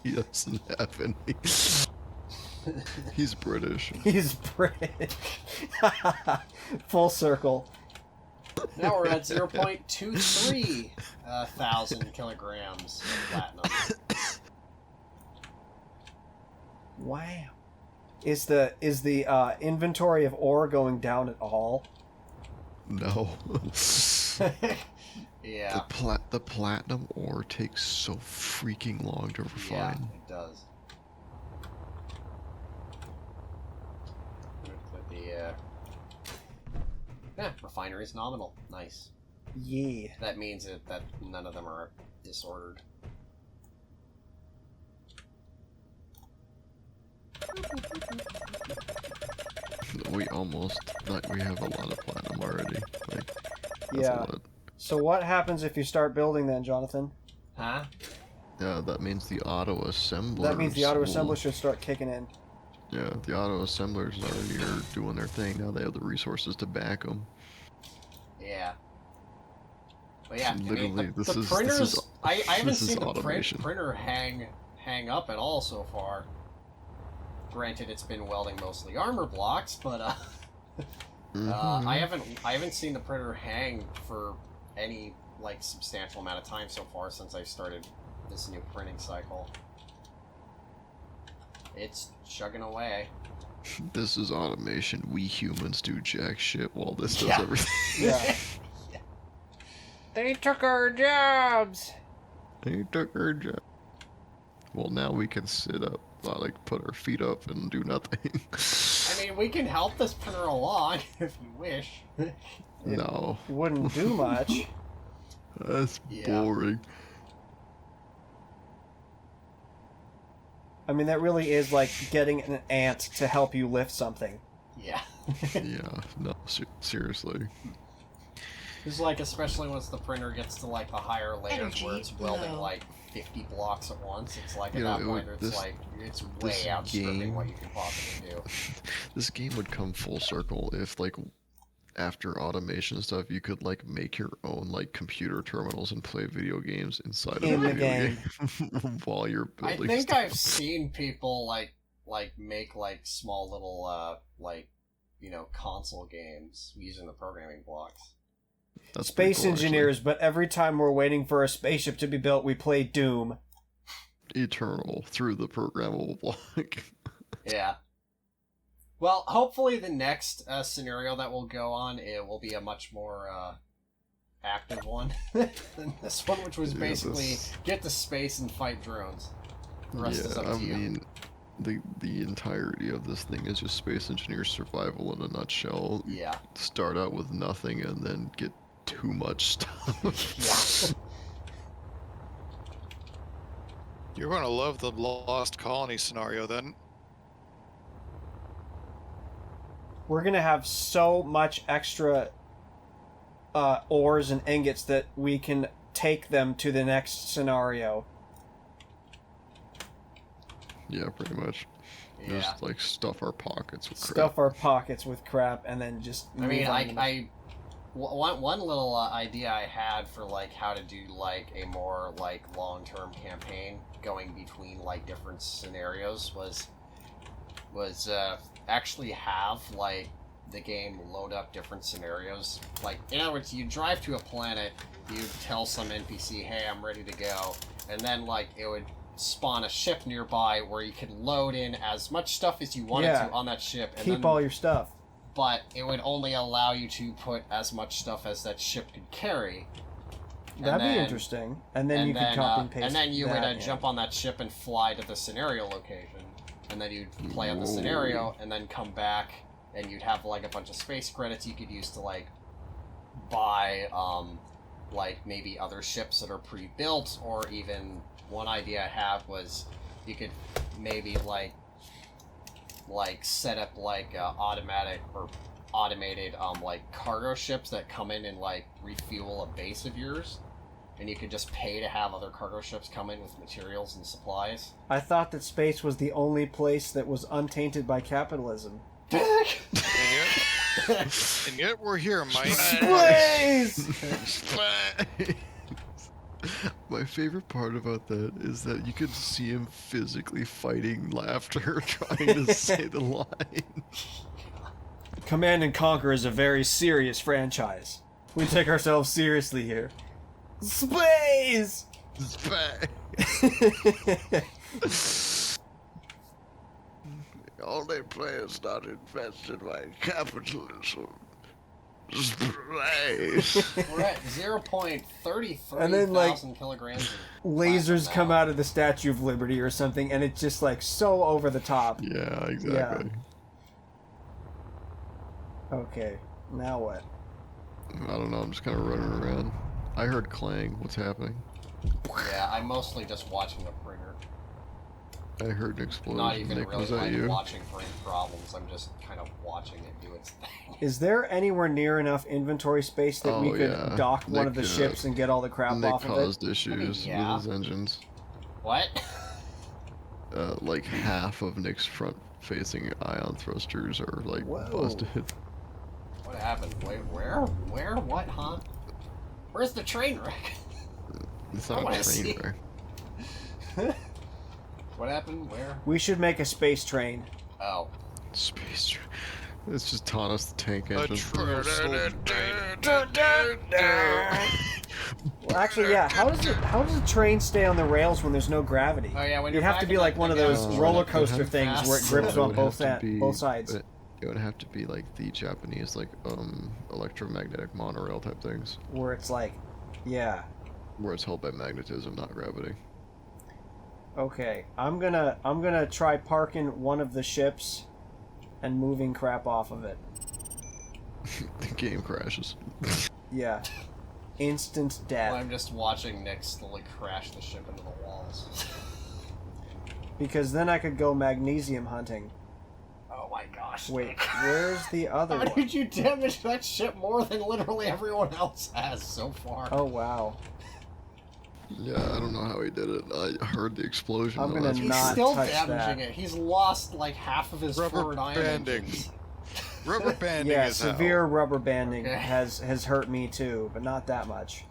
[SPEAKER 4] He doesn't have any. He's British.
[SPEAKER 2] He's British. Full circle.
[SPEAKER 3] Now we're at 0.23 thousand kilograms of platinum.
[SPEAKER 2] Wow. Is the inventory of ore going down at all?
[SPEAKER 4] No.
[SPEAKER 3] Yeah.
[SPEAKER 4] The platinum ore takes so freaking long to
[SPEAKER 3] Yeah,
[SPEAKER 4] refine.
[SPEAKER 3] it does. With the refinery's nominal. Nice.
[SPEAKER 2] Yeah.
[SPEAKER 3] That means that none of them are disordered.
[SPEAKER 4] We almost like we have a lot of platinum already. Like that's
[SPEAKER 2] Yeah.
[SPEAKER 4] a lot.
[SPEAKER 2] So what happens if you start building then, Jonathan?
[SPEAKER 3] Huh?
[SPEAKER 4] Yeah, that means the auto assemblers.
[SPEAKER 2] That means the auto
[SPEAKER 4] will-
[SPEAKER 2] assemblers should start kicking in.
[SPEAKER 4] Yeah, the auto assemblers already are doing their thing. Now they have the resources to back them.
[SPEAKER 3] Yeah. But yeah,
[SPEAKER 4] Literally,
[SPEAKER 3] the,
[SPEAKER 4] this
[SPEAKER 3] the
[SPEAKER 4] is-
[SPEAKER 3] printers.
[SPEAKER 4] this is-
[SPEAKER 3] I haven't
[SPEAKER 4] this is
[SPEAKER 3] seen the
[SPEAKER 4] automation.
[SPEAKER 3] printer hang up at all so far. Granted, it's been welding mostly armor blocks, but
[SPEAKER 4] Mhm.
[SPEAKER 3] I haven't seen the printer hang for any like substantial amount of time so far since I started this new printing cycle. It's chugging away.
[SPEAKER 4] This is automation. We humans do jack shit while this does
[SPEAKER 3] Yeah.
[SPEAKER 4] everything.
[SPEAKER 2] Yeah. They took our jobs!
[SPEAKER 4] They took our job. Well, now we can sit up, like put our feet up and do nothing.
[SPEAKER 3] I mean, we can help this printer along if you wish.
[SPEAKER 4] No,
[SPEAKER 2] Wouldn't do much.
[SPEAKER 4] that's
[SPEAKER 3] Yeah.
[SPEAKER 4] boring.
[SPEAKER 2] I mean, that really is like getting an ant to help you lift something.
[SPEAKER 3] Yeah.
[SPEAKER 4] Yeah, no, seriously.
[SPEAKER 3] It's like, especially once the printer gets to like the higher layers where it's welding like 50 blocks at once, it's like at
[SPEAKER 4] You know,
[SPEAKER 3] that
[SPEAKER 4] it
[SPEAKER 3] point
[SPEAKER 4] would-
[SPEAKER 3] it's
[SPEAKER 4] this-
[SPEAKER 3] like it's
[SPEAKER 4] this
[SPEAKER 3] way outstripping
[SPEAKER 4] game-
[SPEAKER 3] what you can possibly do.
[SPEAKER 4] This game would come full circle if, like, after automation stuff, you could like make your own like computer terminals and play video games inside of
[SPEAKER 2] In
[SPEAKER 4] a
[SPEAKER 2] the
[SPEAKER 4] video game while you're
[SPEAKER 3] I
[SPEAKER 4] building.
[SPEAKER 3] think
[SPEAKER 4] stuff.
[SPEAKER 3] I've seen people like make like small little like console games using the programming blocks.
[SPEAKER 4] That's
[SPEAKER 2] Space
[SPEAKER 4] pretty cool, actually.
[SPEAKER 2] engineers, but every time we're waiting for a spaceship to be built, we play Doom.
[SPEAKER 4] Eternal through the programmable block.
[SPEAKER 3] Yeah. Well, hopefully the next scenario that we'll go on, it will be a much more active one than this one, which was
[SPEAKER 4] Yeah,
[SPEAKER 3] basically
[SPEAKER 4] this-
[SPEAKER 3] get to space and fight drones. The rest is up
[SPEAKER 4] I
[SPEAKER 3] to you.
[SPEAKER 4] mean, the entirety of this thing is just space engineer survival in a nutshell.
[SPEAKER 3] Yeah.
[SPEAKER 4] Start out with nothing and then get too much stuff.
[SPEAKER 3] Yeah.
[SPEAKER 1] You're going to love the Lost Colony scenario then.
[SPEAKER 2] We're gonna have so much extra ores and ingots that we can take them to the next scenario.
[SPEAKER 4] Yeah, pretty much.
[SPEAKER 3] Yeah.
[SPEAKER 4] Just like stuff our pockets with crap.
[SPEAKER 2] Stuff our pockets with crap, and then just.
[SPEAKER 3] I mean,
[SPEAKER 2] move on.
[SPEAKER 3] one little idea I had for like how to do like a more like long-term campaign going between like different scenarios was actually have like the game load up different scenarios. Like, in other words, you drive to a planet, you tell some NPC, hey, I'm ready to go, and then like it would spawn a ship nearby where you could load in as much stuff as you wanted
[SPEAKER 2] Yeah.
[SPEAKER 3] to on that ship, and
[SPEAKER 2] Keep
[SPEAKER 3] then,
[SPEAKER 2] all your stuff.
[SPEAKER 3] but it would only allow you to put as much stuff as that ship could carry. And
[SPEAKER 2] That'd
[SPEAKER 3] then-
[SPEAKER 2] be interesting. And then you could copy and paste.
[SPEAKER 3] and then you would
[SPEAKER 2] that in.
[SPEAKER 3] jump on that ship and fly to the scenario location, and then you'd play on the
[SPEAKER 4] Whoa.
[SPEAKER 3] scenario, and then come back, and you'd have like a bunch of space credits you could use to like buy like maybe other ships that are pre-built, or even one idea I have was you could maybe like set up like automatic or automated like cargo ships that come in and like refuel a base of yours, and you could just pay to have other cargo ships come in with materials and supplies.
[SPEAKER 2] I thought that space was the only place that was untainted by capitalism.
[SPEAKER 1] And yet we're here, Mike.
[SPEAKER 2] Space!
[SPEAKER 4] My favorite part about that is that you could see him physically fighting laughter, trying to say the line.
[SPEAKER 2] Command and Conquer is a very serious franchise. We take ourselves seriously here. Space!
[SPEAKER 4] Only players not invested by capitalism. Race.
[SPEAKER 3] We're at 0.33
[SPEAKER 2] And then, like,
[SPEAKER 3] thousand kilograms. Of
[SPEAKER 2] Lasers
[SPEAKER 3] plasma
[SPEAKER 2] come
[SPEAKER 3] now.
[SPEAKER 2] out of the Statue of Liberty or something, and it's just like so over the top.
[SPEAKER 4] Yeah, exactly.
[SPEAKER 2] Okay, now what?
[SPEAKER 4] I don't know. I'm just kind of running around. I heard clang. What's happening?
[SPEAKER 3] Yeah, I'm mostly just watching the printer.
[SPEAKER 4] I heard an explosion.
[SPEAKER 3] Not even
[SPEAKER 4] Nick,
[SPEAKER 3] really
[SPEAKER 4] was that
[SPEAKER 3] like
[SPEAKER 4] you?
[SPEAKER 3] watching for any problems. I'm just kind of watching it do its thing.
[SPEAKER 2] Is there anywhere near enough inventory space that we
[SPEAKER 4] Oh,
[SPEAKER 2] could
[SPEAKER 4] yeah.
[SPEAKER 2] dock one of the
[SPEAKER 4] Nick,
[SPEAKER 2] ships and get all the crap
[SPEAKER 4] Nick
[SPEAKER 2] off of it?
[SPEAKER 4] caused issues
[SPEAKER 3] yeah.
[SPEAKER 4] with his engines.
[SPEAKER 3] What?
[SPEAKER 4] Like half of Nick's front-facing ion thrusters are like
[SPEAKER 2] Whoa.
[SPEAKER 4] busted.
[SPEAKER 3] What happened? Wait, where? Where? What, huh? Where's the train wreck?
[SPEAKER 4] It's
[SPEAKER 3] I
[SPEAKER 4] not
[SPEAKER 3] wanna
[SPEAKER 4] a train
[SPEAKER 3] see.
[SPEAKER 4] wreck.
[SPEAKER 3] What happened? Where?
[SPEAKER 2] We should make a space train.
[SPEAKER 3] Oh.
[SPEAKER 4] Space train. It's just Taunus the tank
[SPEAKER 1] A
[SPEAKER 4] engine.
[SPEAKER 1] true soul
[SPEAKER 2] Well, actually, yeah. How does a train stay on the rails when there's no gravity?
[SPEAKER 3] Oh yeah, when
[SPEAKER 2] It'd
[SPEAKER 3] you're
[SPEAKER 2] have to
[SPEAKER 3] back
[SPEAKER 2] be
[SPEAKER 3] in,
[SPEAKER 2] like one of
[SPEAKER 3] the
[SPEAKER 2] those
[SPEAKER 3] down,
[SPEAKER 2] roller
[SPEAKER 3] it would
[SPEAKER 2] coaster
[SPEAKER 3] have
[SPEAKER 2] things
[SPEAKER 3] fast.
[SPEAKER 2] where it grips
[SPEAKER 4] Well,
[SPEAKER 2] on
[SPEAKER 4] it would
[SPEAKER 2] both
[SPEAKER 4] have to be-
[SPEAKER 2] both sides.
[SPEAKER 4] It would have to be like the Japanese like electromagnetic monorail type things,
[SPEAKER 2] Where it's like, yeah.
[SPEAKER 4] where it's held by magnetism, not gravity.
[SPEAKER 2] Okay, I'm gonna try parking one of the ships and moving crap off of it.
[SPEAKER 4] The game crashes.
[SPEAKER 2] Yeah. Instant death.
[SPEAKER 3] Well, I'm just watching Nick slowly crash the ship into the walls.
[SPEAKER 2] Because then I could go magnesium hunting.
[SPEAKER 3] Oh my gosh.
[SPEAKER 2] Wait,
[SPEAKER 3] Nick.
[SPEAKER 2] where's the other
[SPEAKER 3] How
[SPEAKER 2] one?
[SPEAKER 3] did you damage that ship more than literally everyone else has so far?
[SPEAKER 2] Oh wow.
[SPEAKER 4] Yeah, I don't know how he did it. I heard the explosion.
[SPEAKER 2] I'm
[SPEAKER 4] though,
[SPEAKER 2] gonna
[SPEAKER 4] that's for
[SPEAKER 3] He's
[SPEAKER 2] not
[SPEAKER 3] still
[SPEAKER 2] touch
[SPEAKER 3] damaging
[SPEAKER 2] that.
[SPEAKER 3] it. He's lost like half of his
[SPEAKER 1] Rubber
[SPEAKER 3] forward ion
[SPEAKER 1] banding.
[SPEAKER 3] engines.
[SPEAKER 1] Rubber banding
[SPEAKER 2] Yeah,
[SPEAKER 1] is
[SPEAKER 2] severe
[SPEAKER 1] hell.
[SPEAKER 2] rubber banding
[SPEAKER 3] Okay.
[SPEAKER 2] has hurt me too, but not that much.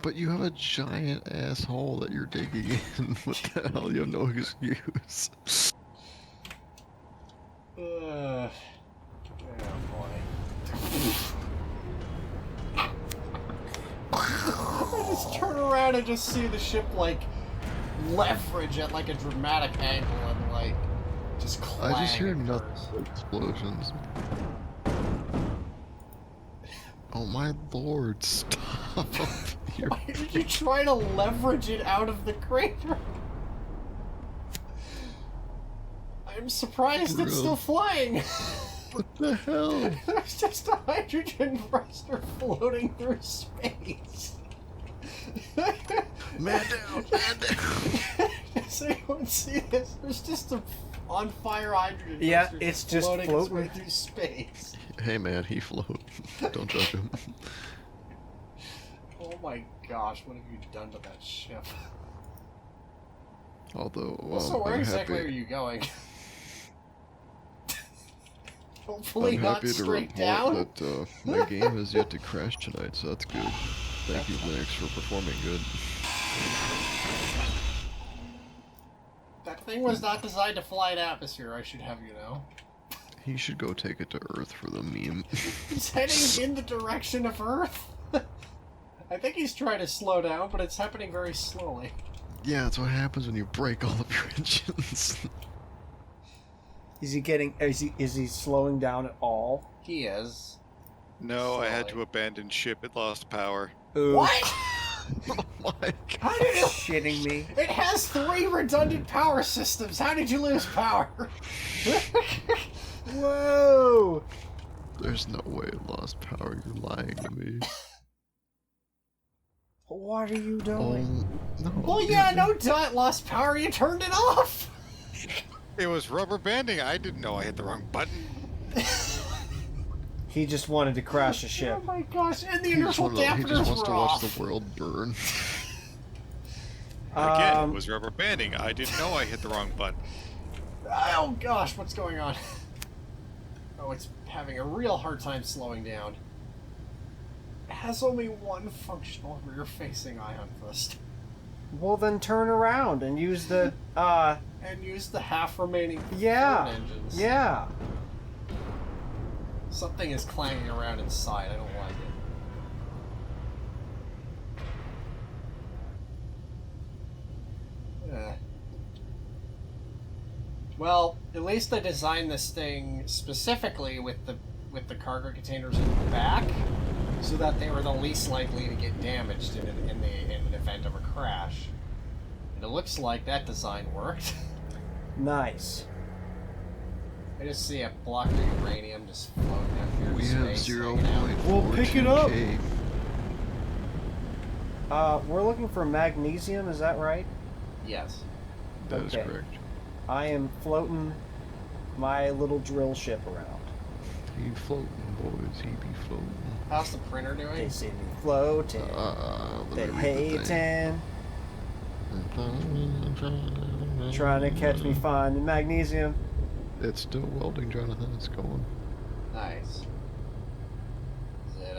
[SPEAKER 4] But you have a giant ass hole that you're digging in. What the hell? You have no excuse.
[SPEAKER 3] Oh boy. I just turn around and just see the ship like leverage at like a dramatic angle and like just clang.
[SPEAKER 4] I just hear
[SPEAKER 3] and
[SPEAKER 4] nothing
[SPEAKER 3] curse.
[SPEAKER 4] but explosions. Oh my lord, stop. You're-
[SPEAKER 3] Why did you try to leverage it out of the crater? I'm surprised it's still flying.
[SPEAKER 4] What the hell?
[SPEAKER 3] There's just a hydrogen thruster floating through space.
[SPEAKER 4] Man down, man down.
[SPEAKER 3] Does anyone see this? There's just a on fire hydrogen
[SPEAKER 2] Yeah,
[SPEAKER 3] thruster
[SPEAKER 2] it's just
[SPEAKER 3] floating its way
[SPEAKER 2] floating.
[SPEAKER 3] through space.
[SPEAKER 4] Hey man, he float. Don't judge him.
[SPEAKER 3] Oh my gosh, what have you done to that ship?
[SPEAKER 4] Although,
[SPEAKER 3] Also, where
[SPEAKER 4] I'm
[SPEAKER 3] exactly
[SPEAKER 4] happy,
[SPEAKER 3] are you going? Hopefully
[SPEAKER 4] I'm
[SPEAKER 3] not
[SPEAKER 4] happy to
[SPEAKER 3] straight
[SPEAKER 4] report
[SPEAKER 3] down.
[SPEAKER 4] that my game has yet to crash tonight, so that's good. Thank you, Linux, for performing good.
[SPEAKER 3] That thing was not designed to fly in atmosphere, I should have you know.
[SPEAKER 4] He should go take it to Earth for the meme.
[SPEAKER 3] He's heading in the direction of Earth. I think he's trying to slow down, but it's happening very slowly.
[SPEAKER 4] Yeah, that's what happens when you break all of your engines.
[SPEAKER 2] Is he slowing down at all?
[SPEAKER 3] He is.
[SPEAKER 1] No, I had
[SPEAKER 3] Solid.
[SPEAKER 1] to abandon ship. It lost power.
[SPEAKER 2] Ooh,
[SPEAKER 3] What?
[SPEAKER 4] Oh my god.
[SPEAKER 3] How did it?
[SPEAKER 2] shitting me.
[SPEAKER 3] It has 3 redundant power systems. How did you lose power?
[SPEAKER 2] Whoa!
[SPEAKER 4] There's no way it lost power. You're lying to me.
[SPEAKER 2] What are you doing?
[SPEAKER 4] No.
[SPEAKER 3] Well, yeah, no doubt lost power. You turned it off.
[SPEAKER 1] It was rubber banding. I didn't know I hit the wrong button.
[SPEAKER 2] He just wanted to crash a
[SPEAKER 3] Oh
[SPEAKER 2] ship.
[SPEAKER 3] my gosh! And the
[SPEAKER 4] He just,
[SPEAKER 3] inertial
[SPEAKER 4] he just
[SPEAKER 3] dampeners
[SPEAKER 4] wants
[SPEAKER 3] were
[SPEAKER 4] to watch
[SPEAKER 3] off.
[SPEAKER 4] the world burn.
[SPEAKER 1] Again,
[SPEAKER 2] Um,
[SPEAKER 1] it was rubber banding. I didn't know I hit the wrong button.
[SPEAKER 3] Oh gosh, what's going on? Oh, it's having a real hard time slowing down. It has only one functional rear-facing ion thrust.
[SPEAKER 2] Well, then turn around and use the,
[SPEAKER 3] And use the half remaining
[SPEAKER 2] yeah,
[SPEAKER 3] forward engines.
[SPEAKER 2] yeah.
[SPEAKER 3] Something is clanging around inside. I don't like it. Well, at least I designed this thing specifically with the cargo containers in the back, so that they were the least likely to get damaged in an event of a crash. And it looks like that design worked.
[SPEAKER 2] Nice.
[SPEAKER 3] I just see a block of uranium just floating out here in
[SPEAKER 4] We
[SPEAKER 3] space.
[SPEAKER 4] have
[SPEAKER 3] hanging out.
[SPEAKER 2] We'll pick it up.
[SPEAKER 4] 0.42K.
[SPEAKER 2] We're looking for magnesium, is that right?
[SPEAKER 3] Yes.
[SPEAKER 4] That is
[SPEAKER 2] Okay.
[SPEAKER 4] correct.
[SPEAKER 2] I am floating my little drill ship around.
[SPEAKER 4] He floating, boys. He be floating.
[SPEAKER 3] How's the printer
[SPEAKER 2] They
[SPEAKER 3] doing?
[SPEAKER 2] see me floating.
[SPEAKER 4] Let
[SPEAKER 2] They
[SPEAKER 4] me read the thing.
[SPEAKER 2] hating. Trying to catch me finding magnesium.
[SPEAKER 4] It's still welding, Jonathan. It's going.
[SPEAKER 3] Nice. Is it,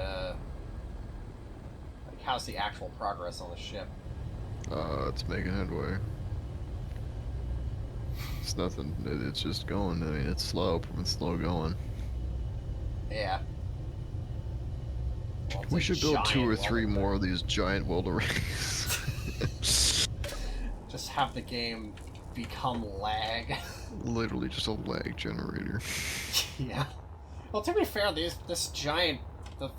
[SPEAKER 3] like, how's the actual progress on the ship?
[SPEAKER 4] It's making headway. It's nothing. It's just going. I mean, it's slow. It's slow going.
[SPEAKER 3] Yeah. Well, it's
[SPEAKER 4] We
[SPEAKER 3] a
[SPEAKER 4] should build 2 or
[SPEAKER 3] giant
[SPEAKER 4] 3
[SPEAKER 3] welder
[SPEAKER 4] more of these giant welder rings.
[SPEAKER 3] Just have the game become lag.
[SPEAKER 4] Literally just a lag generator.
[SPEAKER 3] Yeah. Well, to be fair, this giant the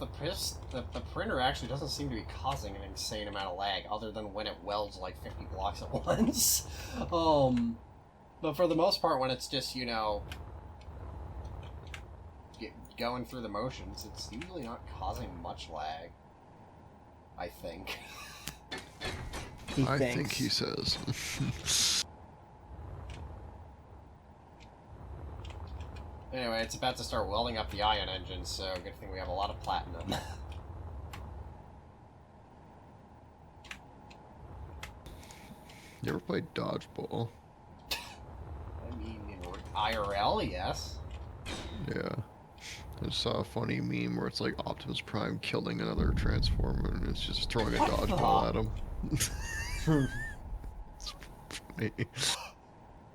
[SPEAKER 3] printer actually doesn't seem to be causing an insane amount of lag, other than when it welds like 50 blocks at once. But for the most part, when it's just, you know, going through the motions, it's usually not causing much lag. I think.
[SPEAKER 4] I think he says.
[SPEAKER 3] Anyway, it's about to start welding up the ion engine, so good thing we have a lot of platinum.
[SPEAKER 4] You ever played dodgeball?
[SPEAKER 3] I mean, in IRL, yes.
[SPEAKER 4] Yeah. I just saw a funny meme where it's like Optimus Prime killing another Transformer and it's just throwing a
[SPEAKER 3] What
[SPEAKER 4] dodgeball
[SPEAKER 3] the?
[SPEAKER 4] at him. It's funny.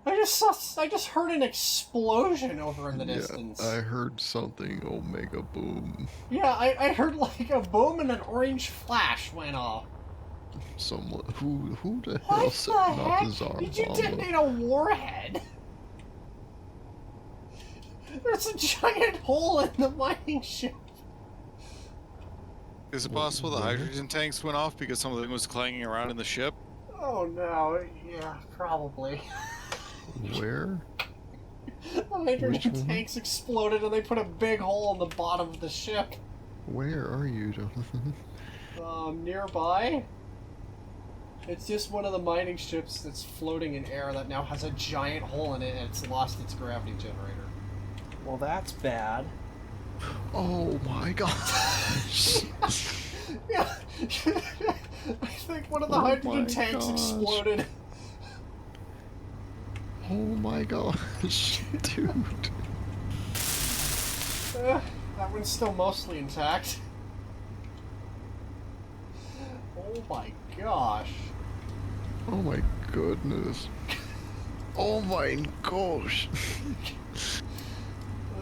[SPEAKER 3] I just heard an explosion over in the distance.
[SPEAKER 4] Yeah, I heard something Omega Boom.
[SPEAKER 3] Yeah, I heard like a boom and an orange flash went off.
[SPEAKER 4] Someone who the hell
[SPEAKER 3] What
[SPEAKER 4] set
[SPEAKER 3] the
[SPEAKER 4] off
[SPEAKER 3] heck?
[SPEAKER 4] the Tsar
[SPEAKER 3] Did you
[SPEAKER 4] bomb?
[SPEAKER 3] detonate a warhead? There's a giant hole in the mining ship.
[SPEAKER 1] Is it possible the hydrogen tanks went off because something was clanging around in the ship?
[SPEAKER 3] Oh no, yeah, probably.
[SPEAKER 4] Where?
[SPEAKER 3] The hydrogen
[SPEAKER 4] Which one?
[SPEAKER 3] tanks exploded and they put a big hole in the bottom of the ship.
[SPEAKER 4] Where are you, Jonathan?
[SPEAKER 3] Nearby. It's just one of the mining ships that's floating in air that now has a giant hole in it and it's lost its gravity generator.
[SPEAKER 2] Well, that's bad.
[SPEAKER 4] Oh my gosh!
[SPEAKER 3] Yeah. I think one of the
[SPEAKER 4] Oh
[SPEAKER 3] hydrogen
[SPEAKER 4] my
[SPEAKER 3] tanks
[SPEAKER 4] gosh.
[SPEAKER 3] exploded.
[SPEAKER 4] Oh my gosh, dude.
[SPEAKER 3] That one's still mostly intact. Oh my gosh.
[SPEAKER 4] Oh my goodness. Oh my gosh.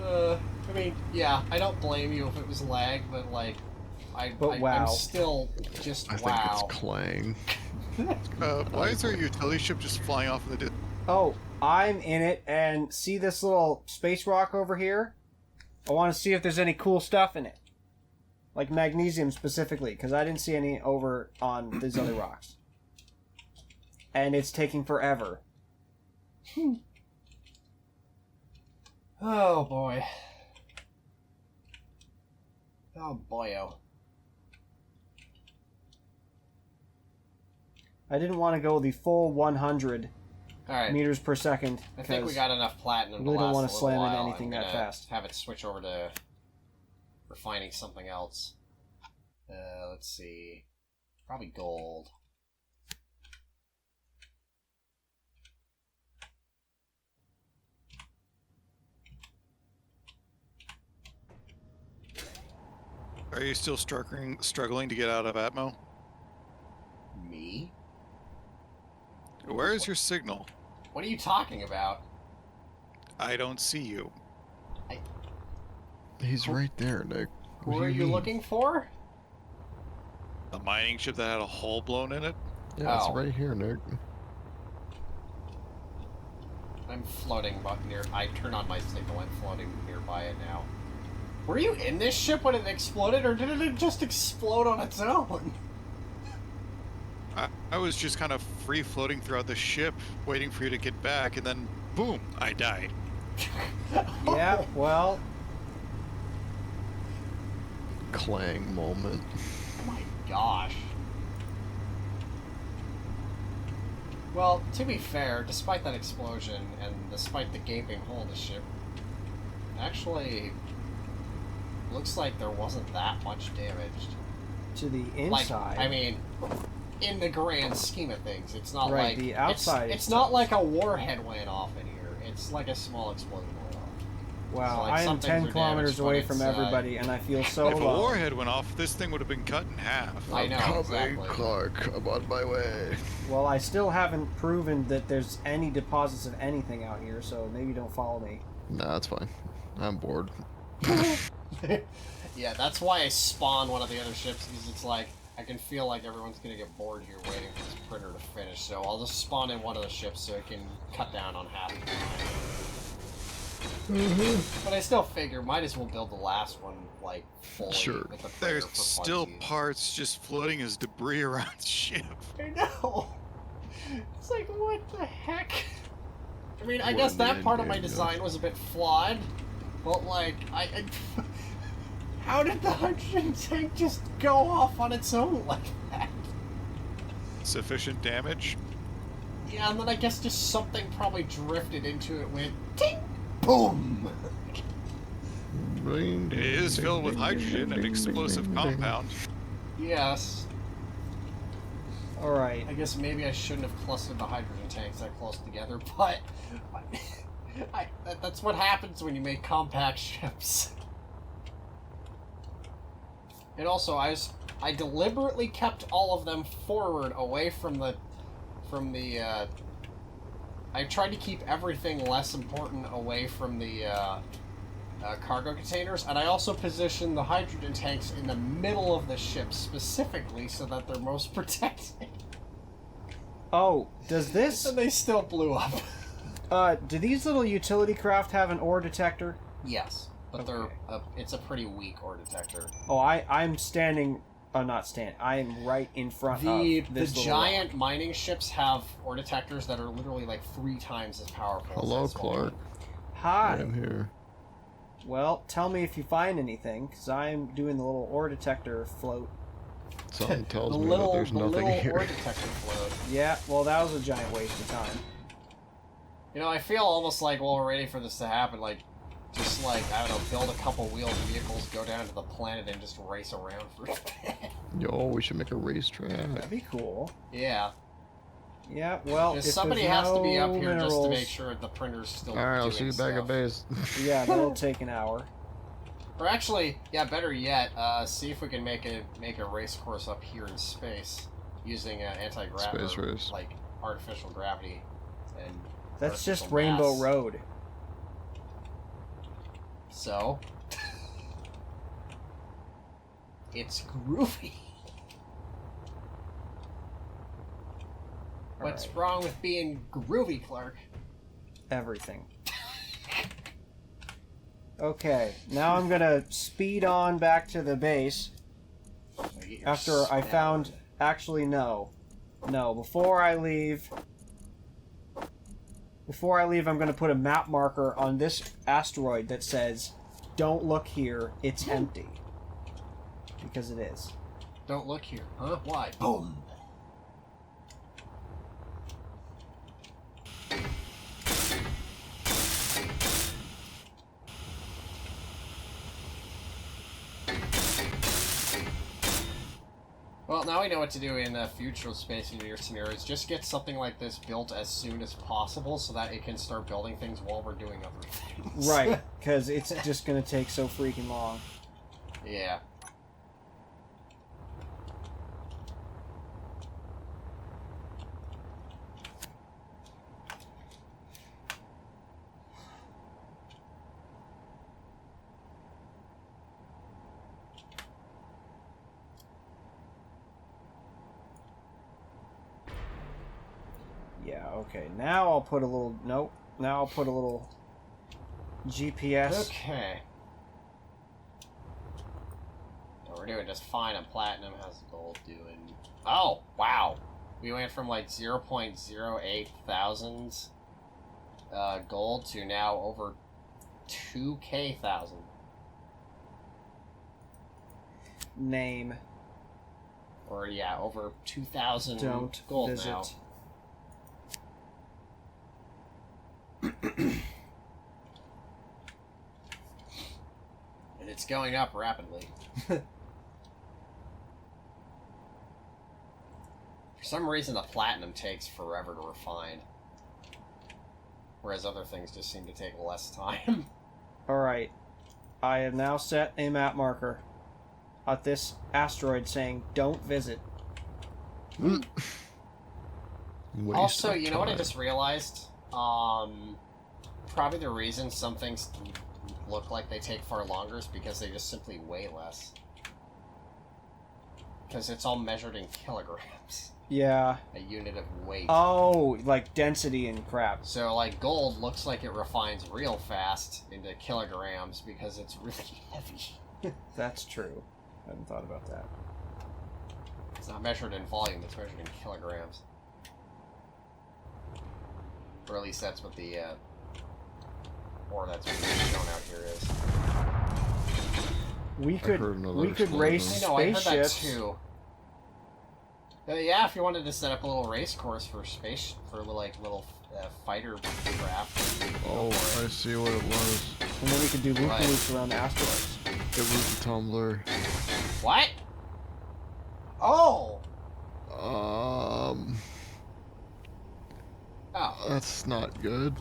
[SPEAKER 3] I mean, yeah, I don't blame you if it was lag, but like,
[SPEAKER 2] wow.
[SPEAKER 3] I'm still just
[SPEAKER 4] I think
[SPEAKER 3] wow.
[SPEAKER 4] it's Clang.
[SPEAKER 1] Why is our utility ship just flying off in the distance?
[SPEAKER 2] Oh, I'm in it, and see this little space rock over here? I want to see if there's any cool stuff in it. Like magnesium specifically, because I didn't see any over on these other rocks. And it's taking forever.
[SPEAKER 3] Oh boy. Oh boyo.
[SPEAKER 2] I didn't want to go the full 100
[SPEAKER 3] Alright,
[SPEAKER 2] meters per second.
[SPEAKER 3] I think we got enough platinum
[SPEAKER 2] really
[SPEAKER 3] to
[SPEAKER 2] don't
[SPEAKER 3] last
[SPEAKER 2] wanna
[SPEAKER 3] a little
[SPEAKER 2] slam into
[SPEAKER 3] while.
[SPEAKER 2] anything
[SPEAKER 3] I'm
[SPEAKER 2] that
[SPEAKER 3] gonna
[SPEAKER 2] fast.
[SPEAKER 3] have it switch over to refining something else. Let's see. Probably gold.
[SPEAKER 1] Are you still struggling to get out of Atmo?
[SPEAKER 3] Me?
[SPEAKER 1] Where is your signal?
[SPEAKER 3] What are you talking about?
[SPEAKER 1] I don't see you.
[SPEAKER 4] He's right there, Nick.
[SPEAKER 3] Who
[SPEAKER 4] What
[SPEAKER 3] are
[SPEAKER 4] do
[SPEAKER 3] you
[SPEAKER 4] mean?
[SPEAKER 3] looking for?
[SPEAKER 1] A mining ship that had a hole blown in it?
[SPEAKER 4] Yeah, it's
[SPEAKER 3] Oh.
[SPEAKER 4] right here, Nick.
[SPEAKER 3] I'm floating but near. I turn on my signal. I'm floating nearby it now. Were you in this ship when it exploded, or did it just explode on its own?
[SPEAKER 1] I was just kind of free floating throughout the ship, waiting for you to get back, and then boom, I died.
[SPEAKER 2] Yeah, well,
[SPEAKER 4] Clang moment.
[SPEAKER 3] Oh my gosh. Well, to be fair, despite that explosion and despite the gaping hole in the ship, actually looks like there wasn't that much damage.
[SPEAKER 2] to the
[SPEAKER 3] Like,
[SPEAKER 2] inside.
[SPEAKER 3] I mean, in the grand scheme of things, it's not
[SPEAKER 2] Right,
[SPEAKER 3] like
[SPEAKER 2] the outside
[SPEAKER 3] It's
[SPEAKER 2] itself.
[SPEAKER 3] not like a warhead went off in here. It's like a small explosion went off.
[SPEAKER 2] Wow,
[SPEAKER 3] So, like,
[SPEAKER 2] I am
[SPEAKER 3] some things
[SPEAKER 2] 10
[SPEAKER 3] are
[SPEAKER 2] kilometers
[SPEAKER 3] damaged, but
[SPEAKER 2] away from
[SPEAKER 3] it's,
[SPEAKER 2] everybody, and I feel so
[SPEAKER 1] If a
[SPEAKER 2] alone.
[SPEAKER 1] warhead went off, this thing would have been cut in half.
[SPEAKER 3] I know,
[SPEAKER 4] Coming,
[SPEAKER 3] exactly.
[SPEAKER 4] Clark. I'm on my way.
[SPEAKER 2] Well, I still haven't proven that there's any deposits of anything out here, so maybe don't follow me.
[SPEAKER 4] Nah, that's fine. I'm bored.
[SPEAKER 3] Yeah, that's why I spawn one of the other ships, because it's like, I can feel like everyone's gonna get bored here waiting for this printer to finish, so I'll just spawn in one of the ships so it can cut down on half the time. But I still figure, might as well build the last one, like, fully
[SPEAKER 4] Sure.
[SPEAKER 3] with the printer
[SPEAKER 1] There's
[SPEAKER 3] for
[SPEAKER 1] still
[SPEAKER 3] funsies.
[SPEAKER 1] parts just floating as debris around the ship.
[SPEAKER 3] I know! It's like, what the heck? I mean, I
[SPEAKER 4] We're
[SPEAKER 3] guess
[SPEAKER 4] in the
[SPEAKER 3] that
[SPEAKER 4] end
[SPEAKER 3] part of my
[SPEAKER 4] game, yeah.
[SPEAKER 3] design was a bit flawed, but, like, I how did the hydrogen tank just go off on its own like that?
[SPEAKER 1] Sufficient damage?
[SPEAKER 3] Yeah, and then I guess just something probably drifted into it, went ting, boom.
[SPEAKER 1] It is filled with hydrogen, an explosive compound.
[SPEAKER 3] Yes,
[SPEAKER 2] Alright.
[SPEAKER 3] I guess maybe I shouldn't have clustered the hydrogen tanks that close together, but that's what happens when you make compact ships. And also, I deliberately kept all of them forward, away from the. I tried to keep everything less important away from the cargo containers, and I also positioned the hydrogen tanks in the middle of the ship specifically so that they're most protected.
[SPEAKER 2] Oh, does this...
[SPEAKER 3] And they still blew up.
[SPEAKER 2] do these little utility craft have an ore detector?
[SPEAKER 3] Yes, but
[SPEAKER 2] Okay.
[SPEAKER 3] it's a pretty weak ore detector.
[SPEAKER 2] Oh, I'm standing... not stand. I'm right in front
[SPEAKER 3] The
[SPEAKER 2] of this little
[SPEAKER 3] giant
[SPEAKER 2] rock.
[SPEAKER 3] mining ships have ore detectors that are literally like 3 times as powerful.
[SPEAKER 4] Hello,
[SPEAKER 3] as that small
[SPEAKER 4] Clark.
[SPEAKER 3] one.
[SPEAKER 2] Hi.
[SPEAKER 4] I'm here.
[SPEAKER 2] Well, tell me if you find anything, because I'm doing the little ore detector float.
[SPEAKER 4] Something tells
[SPEAKER 3] The
[SPEAKER 4] me
[SPEAKER 3] little,
[SPEAKER 4] that there's
[SPEAKER 3] the
[SPEAKER 4] nothing
[SPEAKER 3] little
[SPEAKER 4] here.
[SPEAKER 3] ore detector float.
[SPEAKER 2] Yeah, well, that was a giant waste of time.
[SPEAKER 3] You know, I feel almost like, well, we're ready for this to happen. Like, just like, I don't know, build a couple wheeled vehicles, go down to the planet, and just race around for a bit.
[SPEAKER 4] Yo, we should make a racetrack.
[SPEAKER 2] That'd be cool.
[SPEAKER 3] Yeah.
[SPEAKER 2] Yeah, well,
[SPEAKER 3] Because
[SPEAKER 2] if
[SPEAKER 3] somebody
[SPEAKER 2] there's
[SPEAKER 3] has to be
[SPEAKER 2] no
[SPEAKER 3] up here just to
[SPEAKER 2] minerals-
[SPEAKER 3] make sure the printer's still
[SPEAKER 4] Alright, I'll
[SPEAKER 3] doing
[SPEAKER 4] see you back at
[SPEAKER 3] stuff.
[SPEAKER 4] base.
[SPEAKER 2] Yeah, that'll take an hour.
[SPEAKER 3] Or actually, yeah, better yet, see if we can make a race course up here in space using anti-gravity,
[SPEAKER 4] Space race.
[SPEAKER 3] like artificial gravity, and
[SPEAKER 2] That's just
[SPEAKER 3] artificial
[SPEAKER 2] Rainbow
[SPEAKER 3] mass.
[SPEAKER 2] Road.
[SPEAKER 3] So it's groovy. What's
[SPEAKER 2] Alright.
[SPEAKER 3] wrong with being groovy, Clark?
[SPEAKER 2] Everything. Okay, now I'm gonna speed on back to the base after I found... Actually, no. No, before I leave, I'm gonna put a map marker on this asteroid that says, "Don't look here, it's empty." Because it is.
[SPEAKER 3] Don't look here, huh? Why? Boom. Well, now we know what to do in future space engineer scenarios. Just get something like this built as soon as possible so that it can start building things while we're doing other things.
[SPEAKER 2] Right, because it's just gonna take so freaking long.
[SPEAKER 3] Yeah.
[SPEAKER 2] Yeah, okay. Now I'll put a little... Nope. Now I'll put a little GPS.
[SPEAKER 3] Okay. Oh, we're doing just fine on platinum. How's gold doing? Oh, wow. We went from like 0.08 thousands gold to now over 2K thousand.
[SPEAKER 2] Name.
[SPEAKER 3] Or, yeah, over 2,000
[SPEAKER 2] Don't
[SPEAKER 3] gold
[SPEAKER 2] visit.
[SPEAKER 3] now. And it's going up rapidly. For some reason, the platinum takes forever to refine. Whereas other things just seem to take less time.
[SPEAKER 2] Alright. I have now set a map marker at this asteroid saying, don't visit.
[SPEAKER 4] Waste
[SPEAKER 3] Also,
[SPEAKER 4] of
[SPEAKER 3] you know what I
[SPEAKER 4] time.
[SPEAKER 3] just realized? Probably the reason some things look like they take far longer is because they just simply weigh less. Because it's all measured in kilograms.
[SPEAKER 2] Yeah.
[SPEAKER 3] A unit of weight.
[SPEAKER 2] Oh, like density and crap.
[SPEAKER 3] So, like, gold looks like it refines real fast into kilograms because it's really heavy.
[SPEAKER 2] That's true. I hadn't thought about that.
[SPEAKER 3] It's not measured in volume, it's measured in kilograms. Or at least that's what the, or that's what it's shown out here is.
[SPEAKER 2] We
[SPEAKER 4] heard another
[SPEAKER 2] could
[SPEAKER 4] explosion.
[SPEAKER 2] race
[SPEAKER 3] I know, I heard that
[SPEAKER 2] spaceships.
[SPEAKER 3] too. Yeah, if you wanted to set up a little race course for space, for little fighter craft.
[SPEAKER 4] Oh, I see what it was.
[SPEAKER 2] And then we could do loop-loops around the asteroids.
[SPEAKER 4] It was the tumbler.
[SPEAKER 3] What? Oh!
[SPEAKER 4] Oh, that's not good.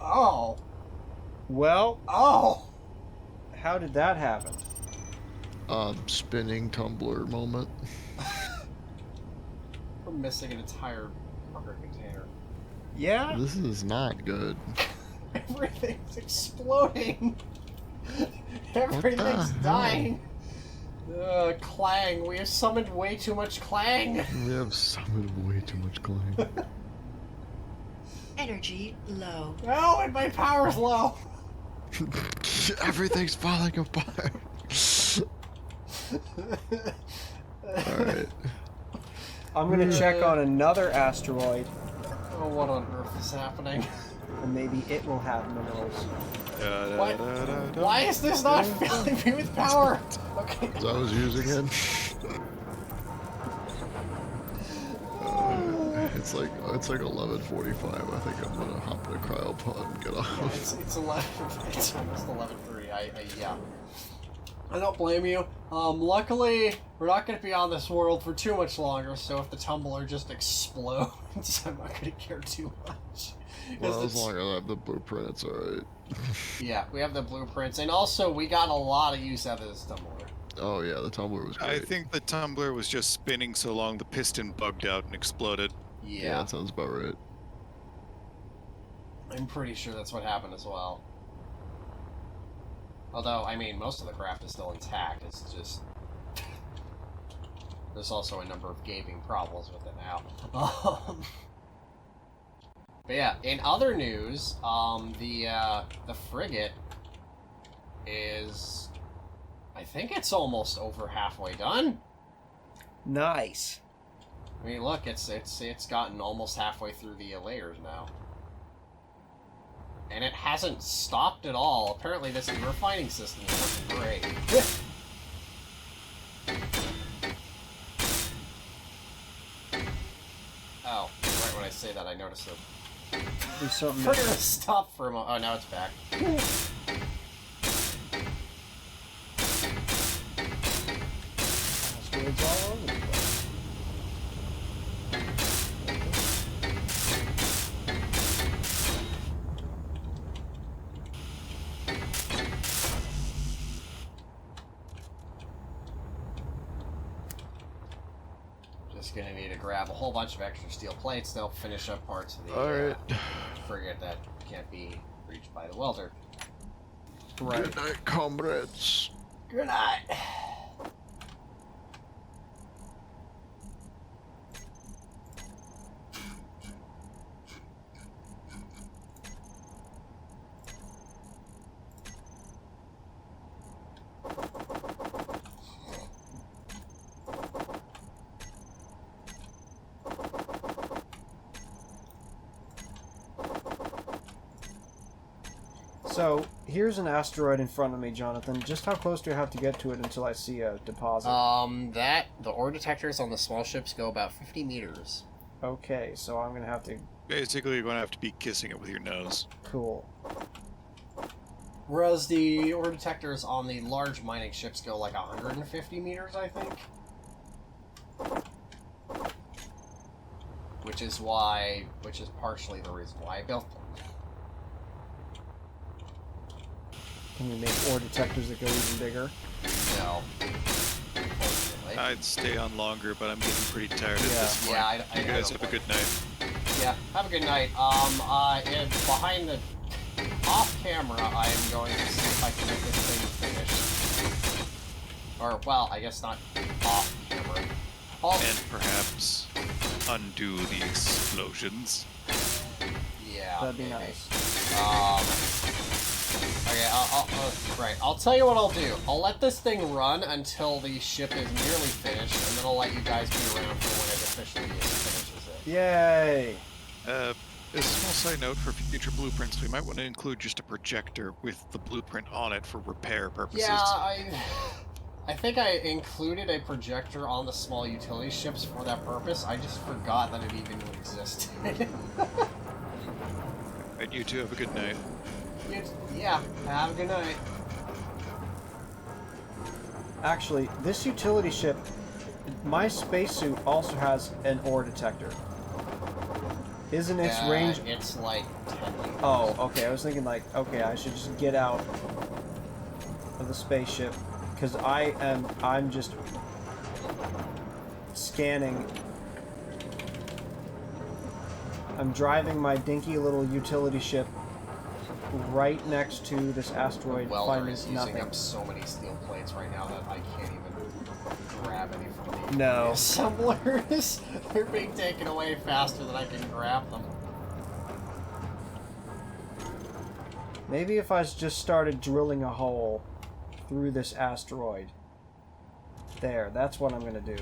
[SPEAKER 3] Oh!
[SPEAKER 2] Well,
[SPEAKER 3] Oh!
[SPEAKER 2] how did that happen?
[SPEAKER 4] Spinning tumbler moment.
[SPEAKER 3] We're missing an entire fucker container.
[SPEAKER 2] Yeah?
[SPEAKER 4] This is not good.
[SPEAKER 3] Everything's exploding! Everything's
[SPEAKER 4] hell?
[SPEAKER 3] dying! Clang. We have summoned way too much clang!
[SPEAKER 4] We have summoned way too much clang.
[SPEAKER 5] Energy low.
[SPEAKER 3] No, and my power's low!
[SPEAKER 4] Everything's falling apart. Alright.
[SPEAKER 2] I'm gonna check on another asteroid,
[SPEAKER 3] Oh, what on earth is happening?
[SPEAKER 2] and maybe it will have minerals.
[SPEAKER 3] What? Why is this not filling me with power? Okay.
[SPEAKER 4] As I was using it. It's like 11:45. I think I'm gonna hop in a cryopod and get off.
[SPEAKER 3] It's 11. It's almost 11:30. Yeah. I don't blame you. Luckily, we're not going to be on this world for too much longer, so if the tumbler just explodes, I'm not going to care too much. 'Cause
[SPEAKER 4] Well, as
[SPEAKER 3] it's-
[SPEAKER 4] long as I have the blueprint, it's alright.
[SPEAKER 3] Yeah, we have the blueprints, and also we got a lot of use out of this tumbler.
[SPEAKER 4] Oh yeah, the tumbler was great.
[SPEAKER 1] I think the tumbler was just spinning so long the piston bugged out and exploded.
[SPEAKER 4] Yeah,
[SPEAKER 3] Yeah,
[SPEAKER 4] that sounds about right.
[SPEAKER 3] I'm pretty sure that's what happened as well. Although, I mean, most of the craft is still intact, it's just... There's also a number of gaping problems with it now. But yeah, in other news, the frigate is... I think it's almost over halfway done.
[SPEAKER 2] Nice.
[SPEAKER 3] I mean, look, it's gotten almost halfway through the layers now. And it hasn't stopped at all. Apparently this refining system is working great. Oh, right when I say that I noticed it.
[SPEAKER 2] There's something
[SPEAKER 3] We're
[SPEAKER 2] that...
[SPEAKER 3] gonna stop for a moment. Oh, now it's back.
[SPEAKER 2] asteroids all over the place.
[SPEAKER 3] Just gonna need to grab a whole bunch of extra steel plates. They'll finish up parts of the
[SPEAKER 4] Alright.
[SPEAKER 3] frigate that can't be reached by the welder.
[SPEAKER 4] Good night, comrades.
[SPEAKER 3] Good night.
[SPEAKER 2] So, here's an asteroid in front of me, Jonathan. Just how close do I have to get to it until I see a deposit?
[SPEAKER 3] The ore detectors on the small ships go about 50 meters.
[SPEAKER 2] Okay, so I'm gonna have to...
[SPEAKER 1] Basically, you're going to have to be kissing it with your nose.
[SPEAKER 2] Cool.
[SPEAKER 3] Whereas the ore detectors on the large mining ships go like 150 meters, I think. Which is partially the reason why I built them.
[SPEAKER 2] Can you make ore detectors that go even bigger?
[SPEAKER 3] No. Unfortunately.
[SPEAKER 1] I'd stay on longer, but I'm getting pretty tired at this point.
[SPEAKER 3] Yeah, I
[SPEAKER 1] you guys
[SPEAKER 3] don't
[SPEAKER 1] have a
[SPEAKER 3] like
[SPEAKER 1] good night.
[SPEAKER 3] Yeah, have a good night. And behind the... Off camera, I am going to see if I can make this thing finished. Or, well, I guess not off camera.
[SPEAKER 1] And perhaps undo the explosions.
[SPEAKER 3] Yeah,
[SPEAKER 2] That'd be
[SPEAKER 3] maybe.
[SPEAKER 2] nice.
[SPEAKER 3] Okay, right. I'll tell you what I'll do. I'll let this thing run until the ship is nearly finished, and then I'll let you guys be around for when it officially finishes it.
[SPEAKER 2] Yay!
[SPEAKER 1] As a small side note for future blueprints, we might want to include just a projector with the blueprint on it for repair purposes.
[SPEAKER 3] Yeah, I think I included a projector on the small utility ships for that purpose. I just forgot that it even existed.
[SPEAKER 1] And you two have a good night.
[SPEAKER 3] Yeah, have a good night.
[SPEAKER 2] Actually, this utility ship, my spacesuit also has an ore detector. Isn't its range...
[SPEAKER 3] It's like 10 meters.
[SPEAKER 2] Oh, okay. I was thinking like, okay, I should just get out of the spaceship because I'm just scanning. I'm driving my dinky little utility ship right next to this asteroid,
[SPEAKER 3] Welder
[SPEAKER 2] finding
[SPEAKER 3] is using
[SPEAKER 2] nothing.
[SPEAKER 3] up so many steel plates right now that I can't even grab any from the
[SPEAKER 2] No.
[SPEAKER 3] assemblers. They're being taken away faster than I can grab them.
[SPEAKER 2] Maybe if I just started drilling a hole through this asteroid. There, that's what I'm gonna do.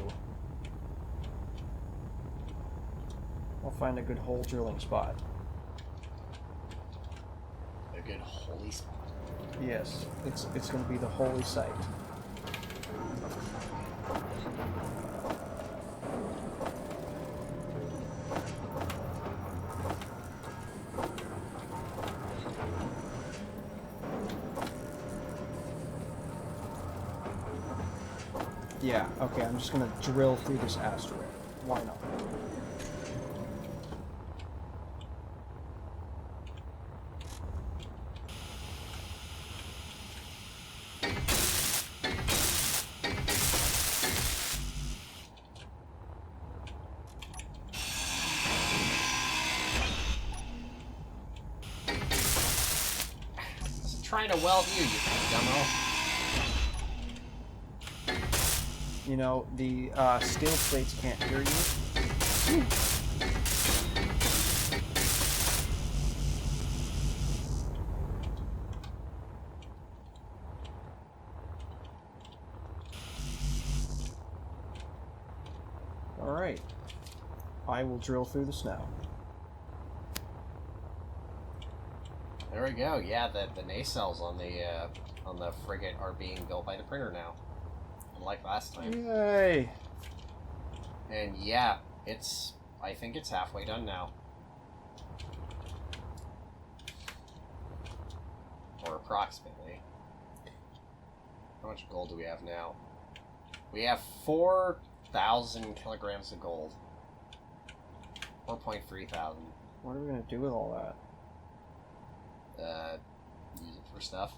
[SPEAKER 2] I'll find a good hole drilling spot.
[SPEAKER 3] A good holy spot.
[SPEAKER 2] Yes, it's gonna be the holy site. Yeah, okay, I'm just gonna drill through this asteroid. Why not?
[SPEAKER 3] Just trying to weld you dumbo.
[SPEAKER 2] You know, the steel plates can't hear you. Alright. I will drill through the snow.
[SPEAKER 3] There we go. Yeah, the nacelles on the frigate are being built by the printer now. Unlike last time.
[SPEAKER 2] Yay!
[SPEAKER 3] And yeah, I think it's halfway done now. Or approximately. How much gold do we have now? We have 4,000 kilograms of gold. 4.3 thousand.
[SPEAKER 2] What are we gonna do with all that?
[SPEAKER 3] Use it for stuff.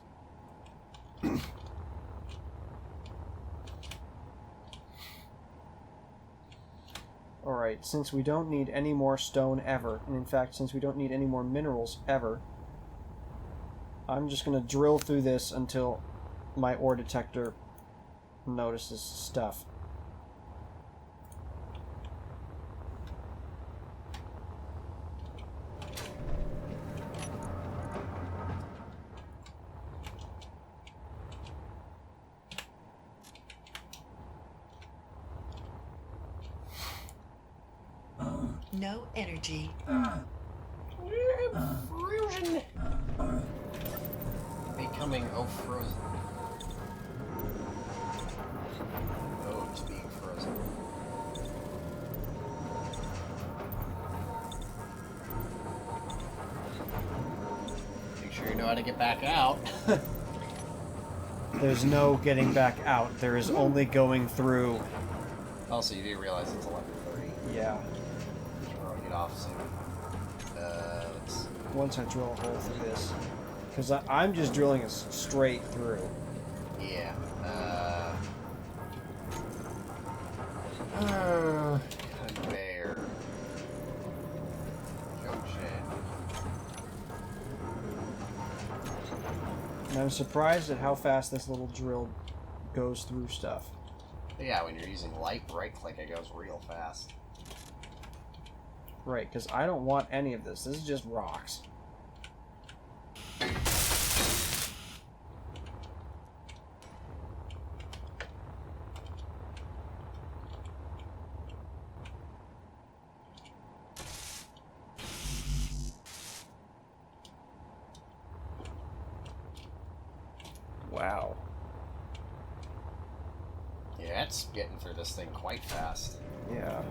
[SPEAKER 2] Alright, since we don't need any more stone ever, and in fact, since we don't need any more minerals ever, I'm just gonna drill through this until my ore detector notices stuff.
[SPEAKER 5] No energy.
[SPEAKER 3] Fusion. Becoming frozen. It's being frozen. Make sure you know how to get back out.
[SPEAKER 2] There's no getting back out. There is only going through.
[SPEAKER 3] Also, you do realize it's 11:30.
[SPEAKER 2] Yeah.
[SPEAKER 3] Should probably get off soon. Let's...
[SPEAKER 2] Once I drill a hole through this. Because I'm just drilling it straight through.
[SPEAKER 3] Yeah. Conveyor. Junction.
[SPEAKER 2] And I'm surprised at how fast this little drill goes through stuff.
[SPEAKER 3] Yeah, when you're using right click, it goes real fast.
[SPEAKER 2] Right, because I don't want any of this. This is just rocks. Wow.
[SPEAKER 3] Yeah, it's getting through this thing quite fast.
[SPEAKER 2] Yeah.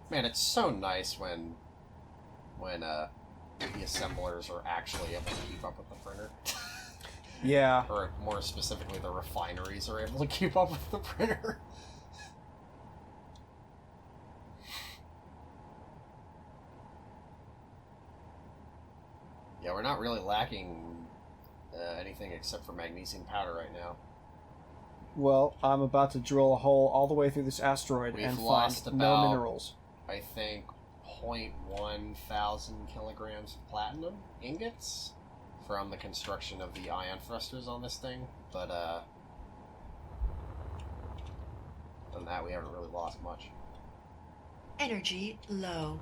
[SPEAKER 3] Man, it's so nice when the assemblers are actually able to keep up with the printer.
[SPEAKER 2] Yeah.
[SPEAKER 3] Or more specifically, the refineries are able to keep up with the printer. Yeah, we're not really lacking anything except for magnesium powder right now.
[SPEAKER 2] Well, I'm about to drill a hole all the way through this asteroid
[SPEAKER 3] We've
[SPEAKER 2] and
[SPEAKER 3] lost
[SPEAKER 2] find no
[SPEAKER 3] about-
[SPEAKER 2] minerals.
[SPEAKER 3] I think 0.1 thousand kilograms of platinum ingots from the construction of the ion thrusters on this thing, but other than that, we haven't really lost much.
[SPEAKER 5] Energy low.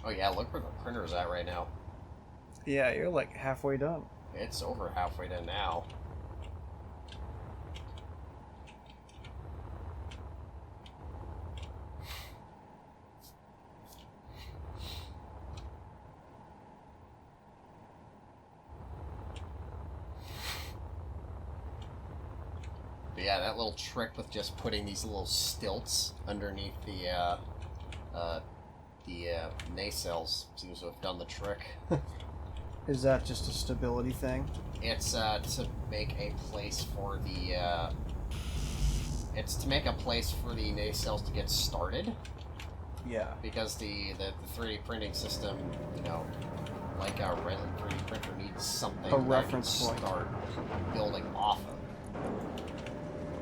[SPEAKER 3] Oh yeah, look where the printer's at right now.
[SPEAKER 2] Yeah, you're like halfway done.
[SPEAKER 3] It's over halfway done now. But yeah, that little trick with just putting these little stilts underneath the nacelles seems to have done the trick.
[SPEAKER 2] Is that just a stability thing?
[SPEAKER 3] It's to make a place for the it's to make a place for the nacelles to get started,
[SPEAKER 2] Yeah.
[SPEAKER 3] because the 3D printing system, you know, like a regular 3D printer, needs something
[SPEAKER 2] A
[SPEAKER 3] that it can
[SPEAKER 2] reference point.
[SPEAKER 3] start building off of.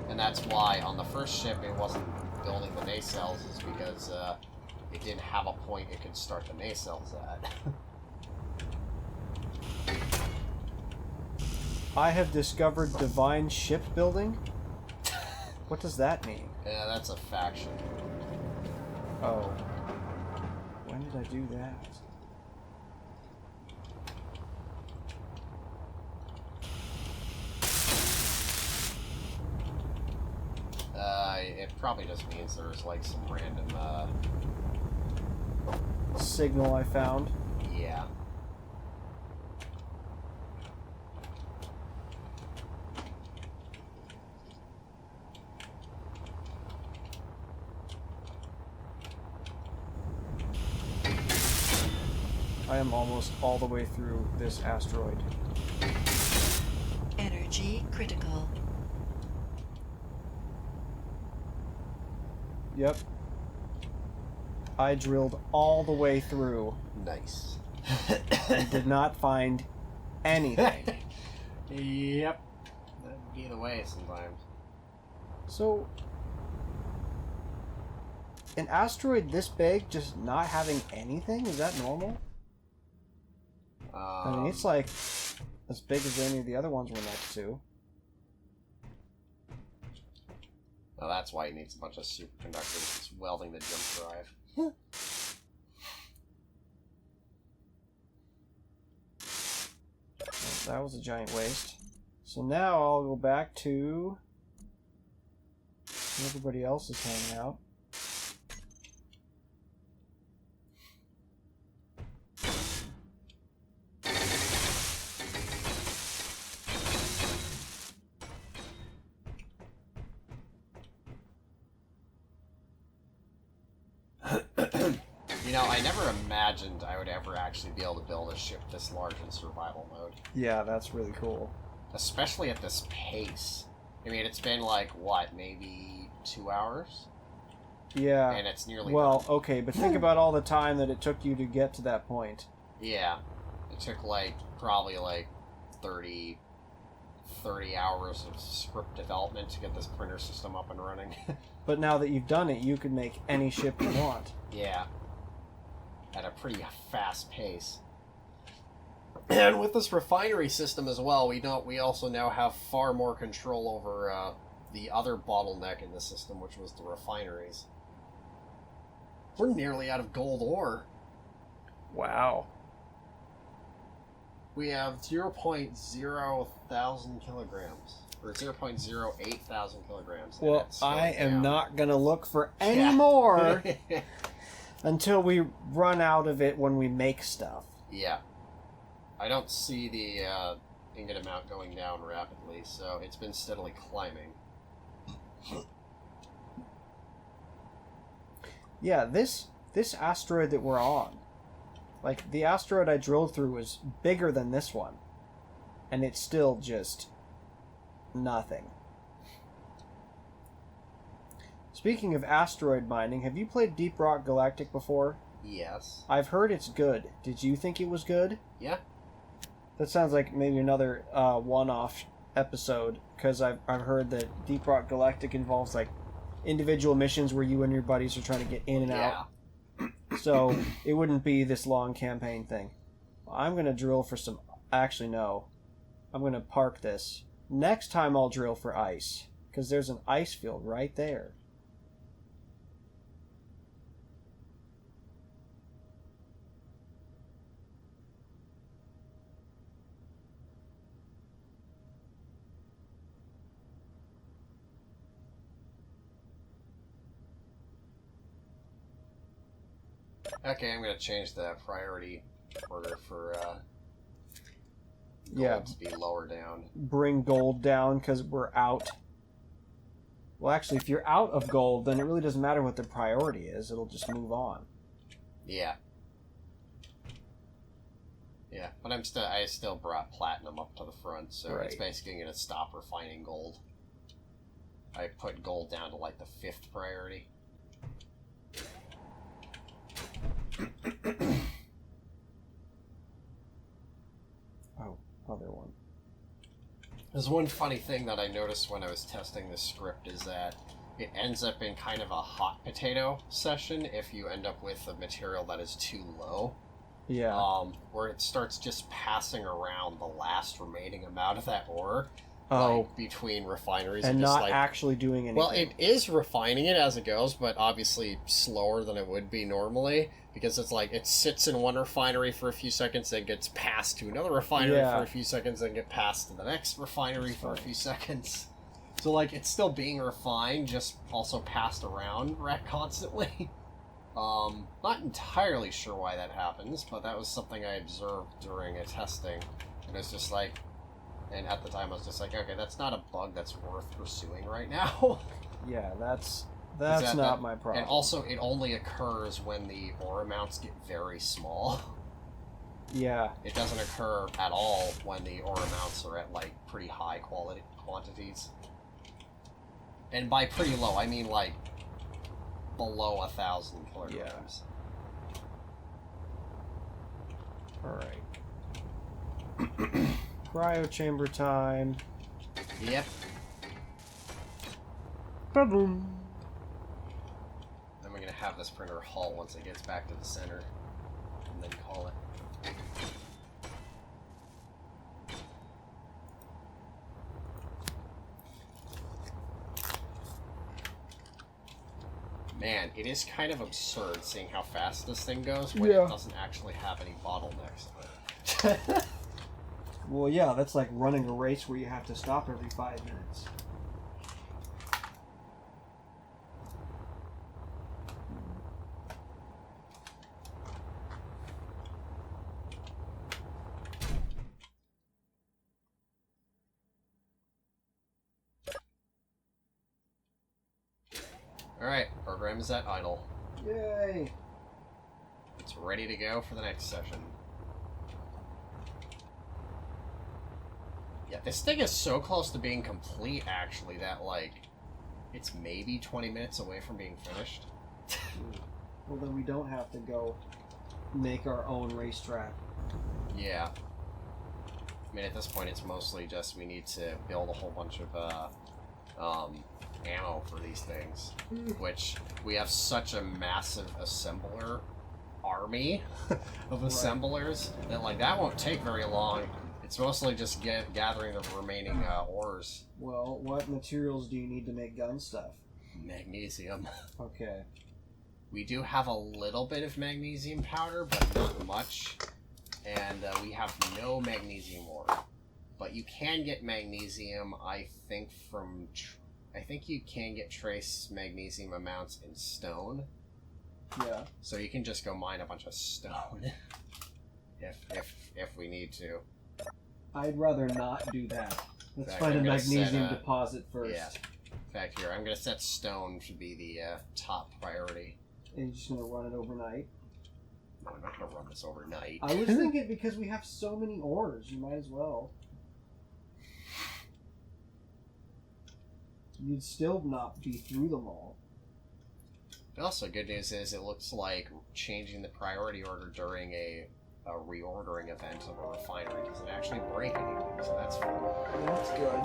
[SPEAKER 3] And that's why on the first ship it wasn't building the nacelles, is because it didn't have a point it could start the nacelles at.
[SPEAKER 2] I have discovered divine shipbuilding. What does that mean?
[SPEAKER 3] Yeah, that's a faction.
[SPEAKER 2] Oh. When did I do that?
[SPEAKER 3] It probably just means there's like some random,
[SPEAKER 2] Signal I found.
[SPEAKER 3] yeah.
[SPEAKER 2] I am almost all the way through this asteroid.
[SPEAKER 5] Energy critical.
[SPEAKER 2] Yep. I drilled all the way through
[SPEAKER 3] Nice.
[SPEAKER 2] and did not find anything.
[SPEAKER 3] Yep. That'd be the way sometimes.
[SPEAKER 2] So, an asteroid this big just not having anything? Is that normal? I mean, it's like as big as any of the other ones we're next to.
[SPEAKER 3] Well, that's why it needs a bunch of superconductors. It's welding the jump drive.
[SPEAKER 2] That was a giant waste. So now I'll go back to where everybody else is hanging out.
[SPEAKER 3] You know, I never imagined I would ever actually be able to build a ship this large in survival mode.
[SPEAKER 2] Yeah, that's really cool.
[SPEAKER 3] Especially at this pace. I mean, it's been like, what, maybe 2 hours?
[SPEAKER 2] Yeah.
[SPEAKER 3] And it's nearly
[SPEAKER 2] Well,
[SPEAKER 3] done.
[SPEAKER 2] okay, but think about all the time that it took you to get to that point.
[SPEAKER 3] Yeah. It took, like, probably, like, 30 hours of script development to get this printer system up and running.
[SPEAKER 2] But now that you've done it, you can make any ship you want.
[SPEAKER 3] Yeah. At a pretty fast pace. And with this refinery system as well, we also now have far more control over the other bottleneck in the system, which was the refineries. We're nearly out of gold ore.
[SPEAKER 2] Wow.
[SPEAKER 3] We have 0.0 thousand kilograms. Or 0.08 thousand kilograms. and
[SPEAKER 2] Well,
[SPEAKER 3] it's going
[SPEAKER 2] I am
[SPEAKER 3] down.
[SPEAKER 2] not going to look for any
[SPEAKER 3] Yeah.
[SPEAKER 2] more until we run out of it when we make stuff.
[SPEAKER 3] Yeah. I don't see the ingot amount going down rapidly, so it's been steadily climbing.
[SPEAKER 2] Yeah, this asteroid that we're on, like, the asteroid I drilled through was bigger than this one. And it's still just nothing. Speaking of asteroid mining, have you played Deep Rock Galactic before?
[SPEAKER 3] Yes.
[SPEAKER 2] I've heard it's good. Did you think it was good?
[SPEAKER 3] Yeah.
[SPEAKER 2] That sounds like maybe another one-off episode, because I've heard that Deep Rock Galactic involves, like, individual missions where you and your buddies are trying to get in and out. So it wouldn't be this long campaign thing. I'm going to drill for some... Actually, no. I'm going to park this. Next time I'll drill for ice, because there's an ice field right there.
[SPEAKER 3] Okay, I'm gonna change the priority order for gold
[SPEAKER 2] Yeah.
[SPEAKER 3] to be lower down.
[SPEAKER 2] Bring gold down because we're out. Well, actually, if you're out of gold, then it really doesn't matter what the priority is. It'll just move on.
[SPEAKER 3] Yeah. Yeah, but I still brought platinum up to the front, so it's
[SPEAKER 2] Right.
[SPEAKER 3] basically gonna stop refining gold. I put gold down to like the 5th priority.
[SPEAKER 2] Oh, other one.
[SPEAKER 3] There's one funny thing that I noticed when I was testing this script is that it ends up in kind of a hot potato session if you end up with a material that is too low.
[SPEAKER 2] Yeah.
[SPEAKER 3] Where it starts just passing around the last remaining amount of that ore,
[SPEAKER 2] Oh,
[SPEAKER 3] like, between refineries
[SPEAKER 2] and
[SPEAKER 3] just
[SPEAKER 2] not
[SPEAKER 3] like,
[SPEAKER 2] actually doing anything.
[SPEAKER 3] well, it is refining it as it goes, but obviously slower than it would be normally, because it's like it sits in one refinery for a few seconds, then gets passed to another refinery
[SPEAKER 2] Yeah.
[SPEAKER 3] for a few seconds, then get passed to the next refinery
[SPEAKER 2] That's
[SPEAKER 3] for a
[SPEAKER 2] funny.
[SPEAKER 3] few seconds. So like it's still being refined, just also passed around constantly. Not entirely sure why that happens, but that was something I observed during a testing, and it's just like. And at the time, I was just like, okay, that's not a bug that's worth pursuing right now.
[SPEAKER 2] Yeah, that's
[SPEAKER 3] that-
[SPEAKER 2] not my problem.
[SPEAKER 3] And also, it only occurs when the ore amounts get very small.
[SPEAKER 2] Yeah.
[SPEAKER 3] It doesn't occur at all when the ore amounts are at, like, pretty high quality quantities. And by pretty low, I mean, like, below 1,000 kilograms.
[SPEAKER 2] All right. Cryo chamber time.
[SPEAKER 3] Yep.
[SPEAKER 2] Ba-boom.
[SPEAKER 3] Then we're gonna have this printer halt once it gets back to the center. And then call it. Man, it is kind of absurd seeing how fast this thing goes when
[SPEAKER 2] Yeah.
[SPEAKER 3] it doesn't actually have any bottlenecks on it.
[SPEAKER 2] Well, yeah, that's like running a race where you have to stop every 5 minutes.
[SPEAKER 3] Alright, program is at idle.
[SPEAKER 2] Yay!
[SPEAKER 3] It's ready to go for the next session. Yeah, this thing is so close to being complete, actually, that, like, it's maybe 20 minutes away from being finished.
[SPEAKER 2] Well, then we don't have to go make our own racetrack.
[SPEAKER 3] Yeah. I mean, at this point, it's mostly just we need to build a whole bunch of, ammo for these things. Which, we have such a massive assembler army of assemblers that, like, that won't take very long. It's mostly just gathering the remaining ores.
[SPEAKER 2] Well, what materials do you need to make gun stuff?
[SPEAKER 3] Magnesium.
[SPEAKER 2] Okay.
[SPEAKER 3] We do have a little bit of magnesium powder, but not much. And we have no magnesium ore. But you can get magnesium, I think, from... I think you can get trace magnesium amounts in stone.
[SPEAKER 2] Yeah.
[SPEAKER 3] So you can just go mine a bunch of stone. if we need to.
[SPEAKER 2] I'd rather not do that. Let's
[SPEAKER 3] Fact,
[SPEAKER 2] find a
[SPEAKER 3] I'm gonna
[SPEAKER 2] magnesium
[SPEAKER 3] set,
[SPEAKER 2] deposit first.
[SPEAKER 3] Yeah. In fact, here, I'm going to set stone to be the top priority.
[SPEAKER 2] And you're just going to run it overnight?
[SPEAKER 3] No, I'm not going to run this overnight.
[SPEAKER 2] I was thinking because we have so many ores, you might as well. You'd still not be through them all.
[SPEAKER 3] Also, good news is it looks like changing the priority order during a reordering event of a refinery doesn't actually break anything, so that's fun.
[SPEAKER 2] That's good.